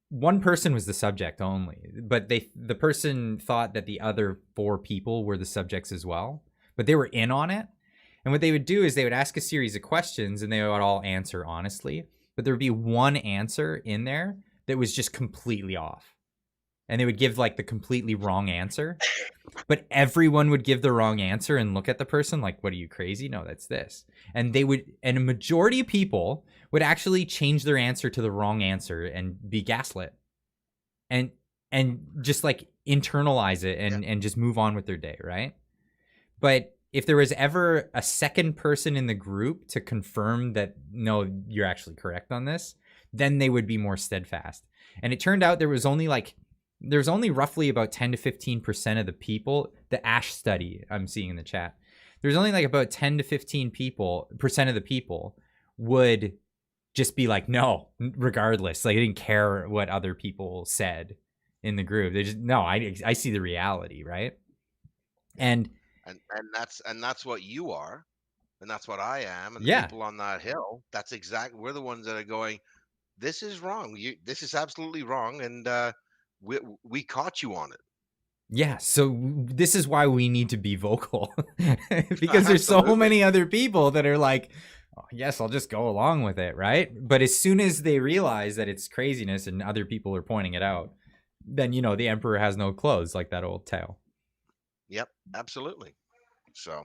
one person was the subject only. But the person thought that the other 4 people were the subjects as well, but they were in on it. And what they would do is they would ask a series of questions, and they would all answer honestly. But there would be one answer in there that was just completely off. And they would give like the completely wrong answer. But everyone would give the wrong answer and look at the person like, what, are you crazy? No, that's this. And a majority of people would actually change their answer to the wrong answer and be gaslit. and just like internalize it Yeah. and just move on with their day, right? But if there was ever a second person in the group to confirm that no, you're actually correct on this, then they would be more steadfast. And it turned out there's only roughly about 10 to 15% of the people, the Ash study I'm seeing in the chat. There's only like about 10 to 15% of the people would just be like, no, regardless. Like, they didn't care what other people said in the group. They just, no, I see the reality, right? And and that's what you are, and that's what I am, and the yeah, people on that hill. That's exactly, we're the ones that are going, this is wrong. This is absolutely wrong, and we caught you on it. yeah. So this is why we need to be vocal because there's so Absolutely. many other people that are like, oh, yes, I'll just go along with it, right? But as soon as they realize that it's craziness and other people are pointing it out, then the emperor has no clothes, like that old tale. Yep, absolutely. So,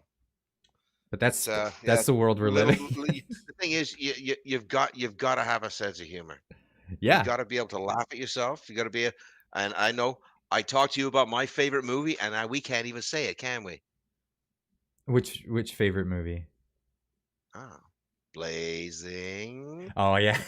But but yeah, that's the world we're living. the thing is, you've got to have a sense of humor. You've Yeah. got to be able to laugh at yourself. You got to be, and I know I talked to you about my favorite movie, and we can't even say it, can we? Which favorite movie? Ah, Blazing. Oh yeah,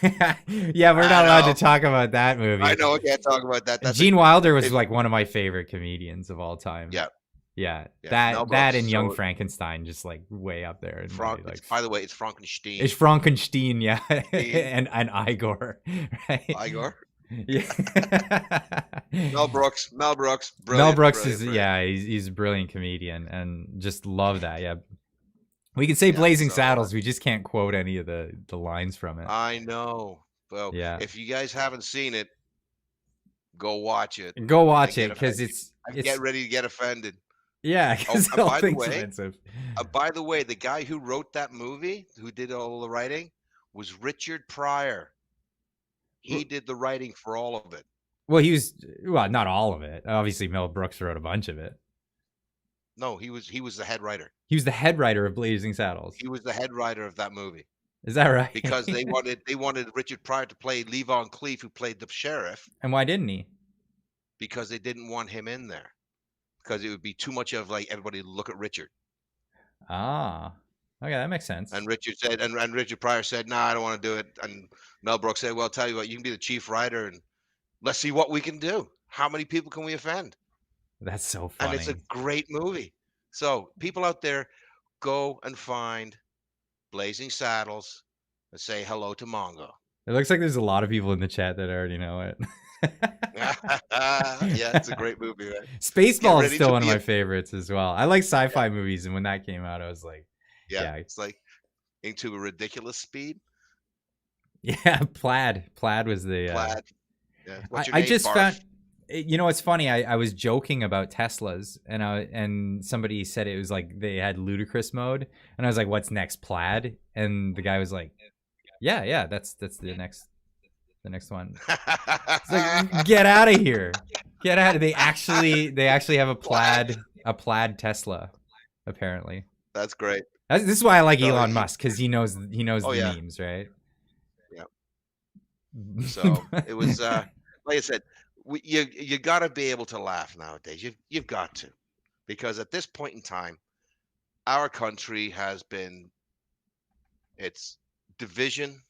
yeah. We're I not allowed to know, talk about that I movie. know, I can't talk about that. That's a, Gene Wilder was it, like one of my favorite comedians of all time. yeah, Yeah, yeah. Mel that Brooks. and Young So, Frankenstein, just like way up there. And Frank. like, By the way, it's it's Frankenstein. Frankenstein, yeah, and Igor, right? Igor. Yeah. Mel Brooks. Mel Brooks. Mel Brilliant. Brooks Brilliant. is, Brilliant. yeah, he's a brilliant comedian, and just love that. Yeah, we can say Yeah. Blazing So Saddles, we just can't quote any of the lines from it. I know. Well, Yeah, if you guys haven't seen it, go watch it go and watch get it because and get ready to get offended. yeah, Oh, because the whole thing's offensive. by the way, the guy who wrote that movie, who did all the writing, was Richard Pryor. He did the writing for all of it. Well, not all of it. Obviously, Mel Brooks wrote a bunch of it. No, he was the head writer. He was the head writer of Blazing Saddles. He was the head writer of that movie. Is that right? Because they wanted Richard Pryor to play Levon Cleave, who played the sheriff. And why didn't he? Because they didn't want him in there. Because it would be too much of like everybody look at Richard. Ah, okay, that makes sense. And Richard said, and Richard Pryor said, "No, I don't want to do it." And Mel Brooks said, "Well, I'll tell you what, you can be the chief writer, and let's see what we can do. How many people can we offend?" That's so And funny. it's a great movie. So people out there, go and find Blazing Saddles and say hello to Mongo. It looks like there's a lot of people in the chat that already know it. Yeah, it's a great movie, right? Spaceball is still one of my favorites as well. I like sci-fi movies, and when that came out, I was like, yeah, it's like Into a Ridiculous Speed. Yeah, Plaid was the Plaid. Yeah. I just found, it's funny, I was joking about Teslas, and somebody said it was like they had ludicrous mode, and I was like, what's next, Plaid? And the guy was like, yeah, that's the next one. It's like, get out of here. Get out of, they actually have a plaid Tesla, apparently. That's great. This is why I like Elon Musk, because he knows the memes, right? Yeah. So it was like I said, you got to be able to laugh nowadays. You've got to, because at this point in time, our country has been, it's division,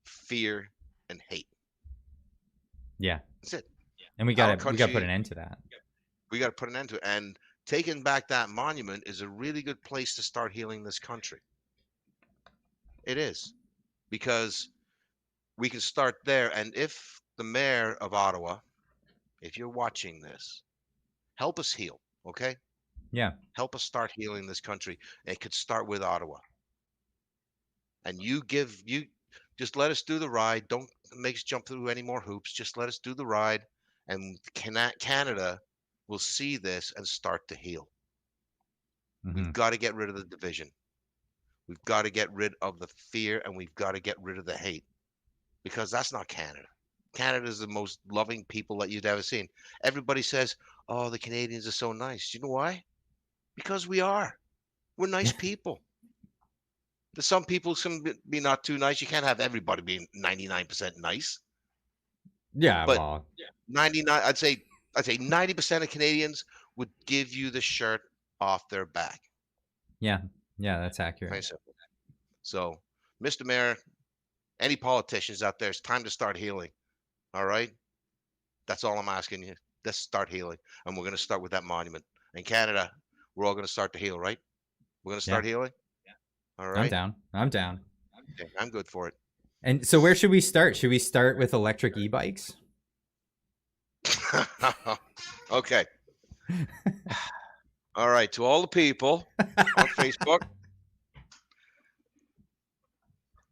fear, and hate. Yeah, that's it. And we got to put an end to that. We got to put an end to it, and taking back that monument is a really good place to start healing this country. It is, because we can start there. And if the mayor of Ottawa, if you're watching this, help us heal, okay? Yeah. Help us start healing this country. It could start with Ottawa. And you just let us do the ride. Don't make us jump through any more hoops. Just let us do the ride, and Canada will see this and start to heal. Mm-hmm. We've got to get rid of the division. We've got to get rid of the fear, and we've got to get rid of the hate, because that's not Canada. Canada is the most loving people that you'd ever seen. Everybody says, oh, the Canadians are so nice. You know why? Because we are. We're nice people. There's some people can be not too nice. You can't have everybody being 99% nice. Yeah, But well, 99, I'd say 90% of Canadians would give you the shirt off their back. yeah, yeah, that's accurate. Very simple. So, Mr. Mayor, any politicians out there, it's time to start healing. All right? That's all I'm asking you. Let's start healing. And we're going to start with that monument. In Canada, we're all going to start to heal, right? We're going to Yeah, start healing. All I'm right. down. I'm down. Okay, I'm good for it. And so, where should we start? Should we start with electric e-bikes? Okay. All right. To all the people on Facebook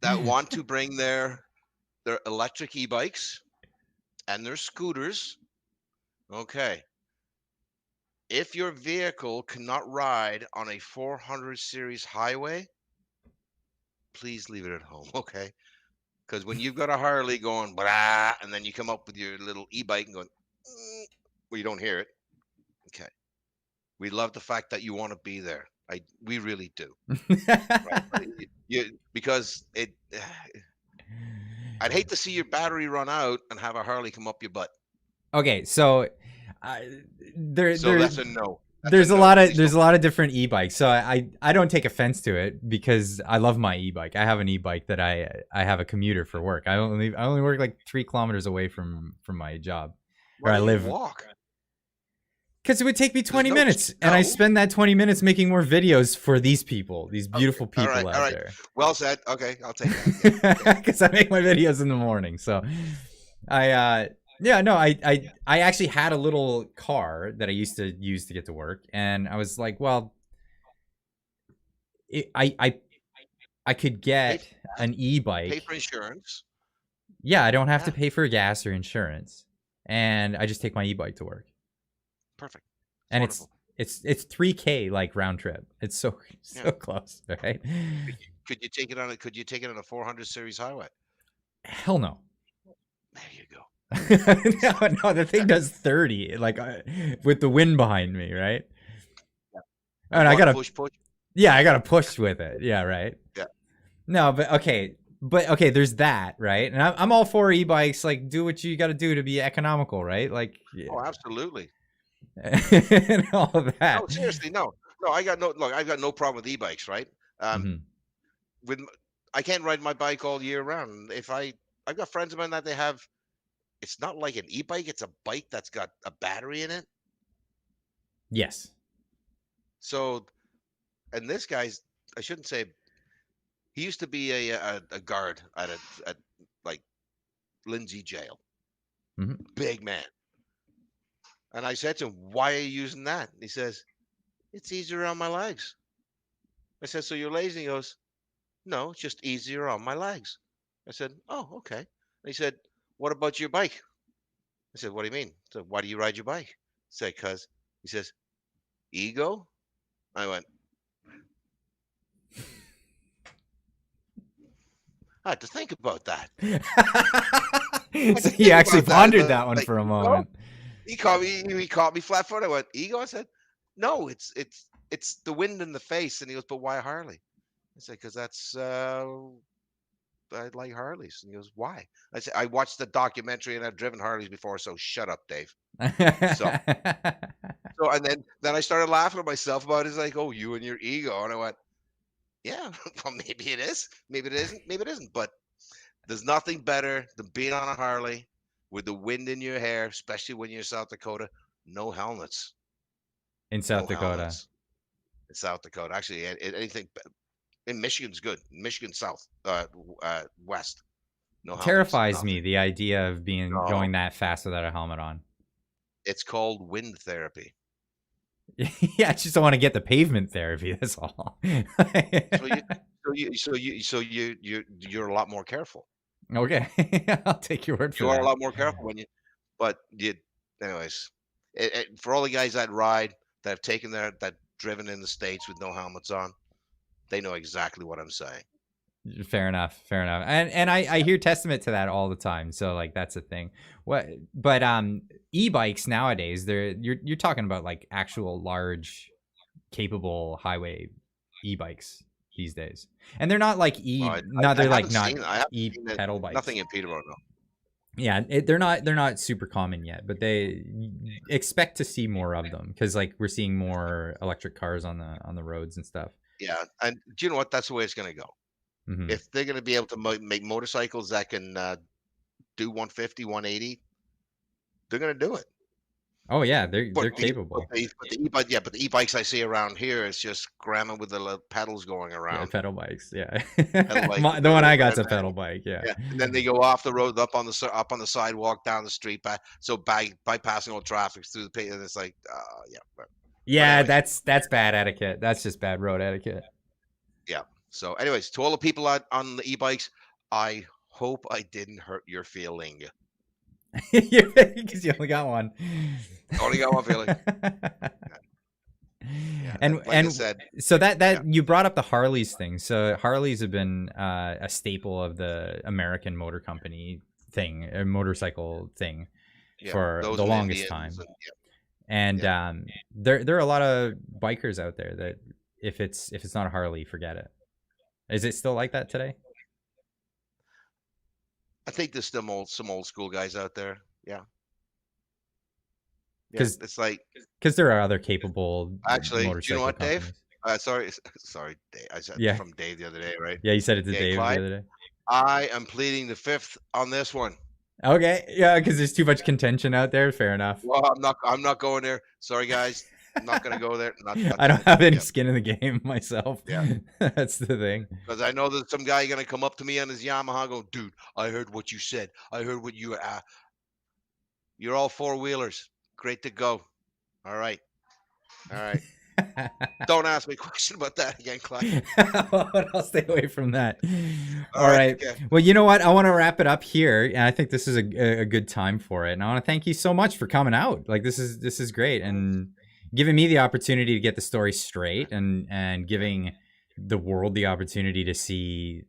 that want to bring their electric e-bikes and their scooters, okay. If your vehicle cannot ride on a 400 series highway, please leave it at home, okay? Because when you've got a Harley going blah, and then you come up with your little e-bike and going, well, you don't hear it. Okay, we love the fact that you want to be there. We really do, right? But because I'd hate to see your battery run out and have a Harley come up your butt. Okay, so So that's a no. There's a lot of different e-bikes, so I don't take offense to it because I love my e-bike. I have an e-bike that I have a commuter for work. I only work like 3 kilometers away from my job where I live. Walk. Because it would take me 20 minutes, and I spend that 20 minutes making more videos for these people, these beautiful people out there. Well said. Okay, I'll take that. Because I make my videos in the morning, so I actually had a little car that I used to use to get to work, and I was like, well, I could get an e-bike. Pay for insurance. Yeah, I don't have to pay for gas or insurance, and I just take my e-bike to work. Perfect. And it's 3K like round trip. It's so close, right? Could you take it on a 400 series highway? Hell no. There you go. no, the thing does 30, like with the wind behind me, right? Yeah. And I gotta push. Yeah, I gotta push with it. Yeah, right. Yeah. No, but okay, there's that, right? And I'm all for e-bikes. Like, do what you got to do to be economical, right? Like, yeah. Oh, absolutely. And all of that. No, seriously, no. I've got no problem with e-bikes, right? With I can't ride my bike all year round. I've got friends of mine that they have. It's not like an e-bike; it's a bike that's got a battery in it. Yes. So, and this guy's, I shouldn't say, he used to be a guard at like Lindsay Jail. Big man. And I said to him, "Why are you using that?" And he says, "It's easier on my legs." I said, "So you're lazy?" He goes, "No, it's just easier on my legs." I said, "Oh, okay." And he said, "What about your bike?" I said, "What do you mean?" So why do you ride your bike? I said, "Because," he says, "Ego." I went, I had to think about that. So he actually pondered that one for a moment. He caught me flat-footed. I went, "Ego?" I said, "No, it's the wind in the face." And he goes, "But why Harley?" I said, "Because that's I like Harleys." And he goes, "Why?" I said, "I watched the documentary and I've driven Harleys before." So shut up, Dave. So and then I started laughing at myself about it. It's like, "Oh, you and your ego." And I went, "Yeah, well, maybe it is, maybe it isn't, maybe it isn't." But there's nothing better than being on a Harley with the wind in your hair, especially when you're in South Dakota. No helmets. In South Dakota. In South Dakota, actually, anything in Michigan's good. Michigan South, West. No helmets. Terrifies me, the idea of going that fast without a helmet on. It's called wind therapy. Yeah, I just don't want to get the pavement therapy. That's all. So you're a lot more careful. Okay, I'll take your word for that. You are a lot more careful anyways. For all the guys that ride, that have taken that driven in the States with no helmets on, they know exactly what I'm saying. Fair enough. And I hear testament to that all the time. So like that's a thing. But e-bikes nowadays, you're talking about like actual large, capable highway e-bikes these days, and they're not like pedal bikes. Nothing in Peterborough, no. Yeah, they're not super common yet, but they expect to see more of them because like we're seeing more electric cars on the roads and stuff. Yeah, and do you know what? That's the way it's gonna go. Hmm. If they're gonna be able to make motorcycles that can, do 150, 180, they're gonna do it. Oh yeah, But they're capable. the e-bike, yeah, but the e-bikes I see around here is just grammar with the little pedals going Yeah, around. pedal bikes. Yeah, Pedal bike with The the one I little got's a pedal bike. Yeah. yeah, and then they go off the road, up on the sidewalk, down the street, bypassing all traffic through the and it's like, yeah. But Yeah, anyways, that's bad etiquette. That's just bad road etiquette. yeah. So anyways, to all the people out on the e-bikes, I hope I didn't hurt your feeling. Because you only got one. Only got one feeling. Yeah, and like I and said, so that yeah, you brought up the Harleys thing. So Harleys have been a staple of the American motor company thing, a motorcycle thing, yeah. for Those the and longest Indians time. and And yeah, there are a lot of bikers out there that if it's not a Harley, forget it. Is it still like that today? I think there's still some old school guys out there. Yeah, yeah. Because It's like there are other capable actually, do you know motorcycle what, Dave? companies. Sorry, sorry, Dave. I said Yeah, from Dave the other day, right? yeah. You said it to Yeah, Dave the Clyde. other day. I am pleading the fifth on this one. Okay, yeah, because there's too much contention out there. Fair enough. Well, I'm not going there. Sorry, guys. I'm not gonna go there. Not I don't doing it. have any Yeah, skin in the game myself. yeah. That's the thing. Because I know there's some guy gonna come up to me on his Yamaha, going, "Dude, I heard what you said. I heard what you. You're all four wheelers. Great to go. All right, all right. Don't ask me a question about that again, Clyde. I'll stay away from that. All All right, right. okay. Well, you know what? I want to wrap it up here, and I think this is a good time for it. And I want to thank you so much for coming out. Like this is great, and giving me the opportunity to get the story straight, and giving the world the opportunity to see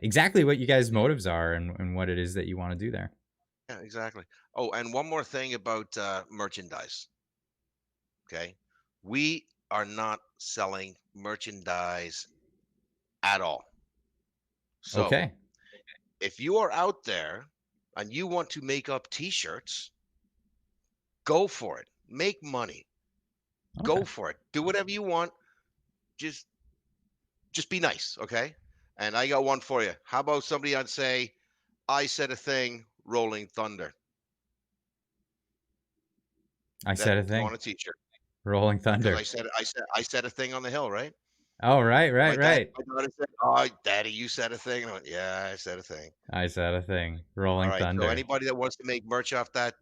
exactly what you guys' motives are, and what it is that you want to do there. Yeah, exactly. Oh, and one more thing about merchandise. Okay, we are not selling merchandise at all. So Okay. if you are out there and you want to make up T-shirts, go for it. Make money. Okay. Go for it. Do whatever you want. Just just be nice, okay? And I got one for you. How about somebody I'd say, I said a thing, Rolling Thunder. I That said a go thing. on a T-shirt Rolling because Thunder. I said a thing on the hill, right? Oh, right, right, right. My daughter said, "Oh, Daddy, you said a thing." And I went, "Yeah, I said a thing." I said a thing. All Rolling right. So Thunder. anybody that wants to make merch off that,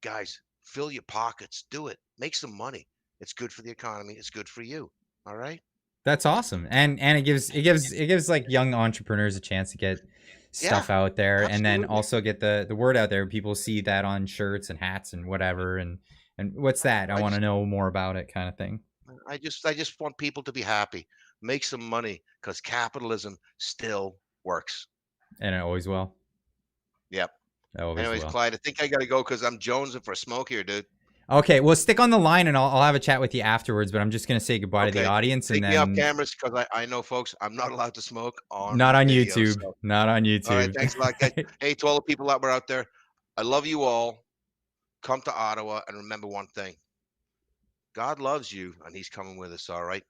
guys, fill your pockets. Do it. Make some money. It's good for the economy. It's good for you. All right. That's awesome. And it gives like young entrepreneurs a chance to get Yeah, stuff out there, and then absolutely. also get the word out there. People see that on shirts and hats and whatever, and what's that? I I want to just know more about it, kind of thing. I just want people to be happy. Make some money because capitalism still works. And it always will. Yep. It always Anyways, will. Clyde, I think I gotta go because I'm jonesing for a smoke here, dude. Okay, well, stick on the line, and I'll have a chat with you afterwards. But I'm just gonna say goodbye to the Okay. audience, and Take me off then cameras because I know, folks, I'm not allowed to smoke not on on video. YouTube. So, Not on all right. YouTube. Thanks a lot, guys. Hey, to all the people that were out there, I love you all. Come to Ottawa and remember one thing: God loves you, and He's coming with us. All right.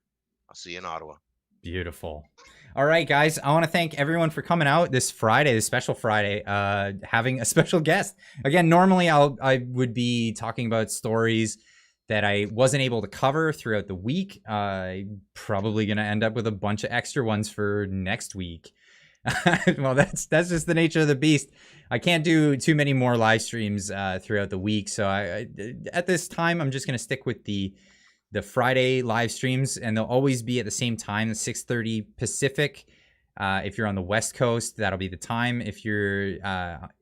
I'll see you in Ottawa. Beautiful. All right, guys. I want to thank everyone for coming out this Friday, this special Friday, having a special guest. Again, normally I would be talking about stories that I wasn't able to cover throughout the week. Probably gonna end up with a bunch of extra ones for next week. Well, that's just the nature of the beast. I can't do too many more live streams throughout the week, so I at this time I'm just gonna stick with the Friday live streams, and they'll always be at the same time, 6:30 Pacific. If you're on the West Coast, that'll be the time. If you're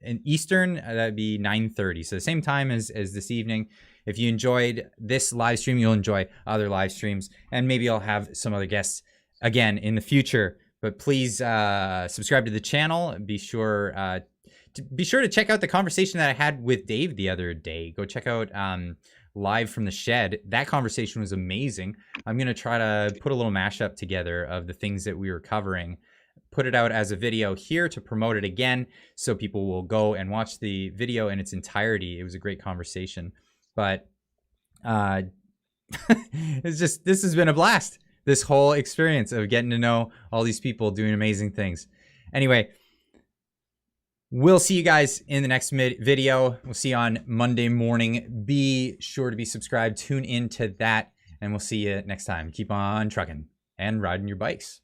in Eastern, that'd be 9:30. So the same time as this evening. If you enjoyed this live stream, you'll enjoy other live streams, and maybe I'll have some other guests again in the future. But please subscribe to the channel. Be sure to check out the conversation that I had with Dave the other day. Go check out Live from the Shed. That conversation was amazing. I'm going to try to put a little mashup together of the things that we were covering, put it out as a video here to promote it again, so people will go and watch the video in its entirety. It was a great conversation, but this has been a blast. This whole experience of getting to know all these people doing amazing things. Anyway, we'll see you guys in the next video. We'll see you on Monday morning. Be sure to be subscribed. Tune into that, and we'll see you next time. Keep on trucking and riding your bikes.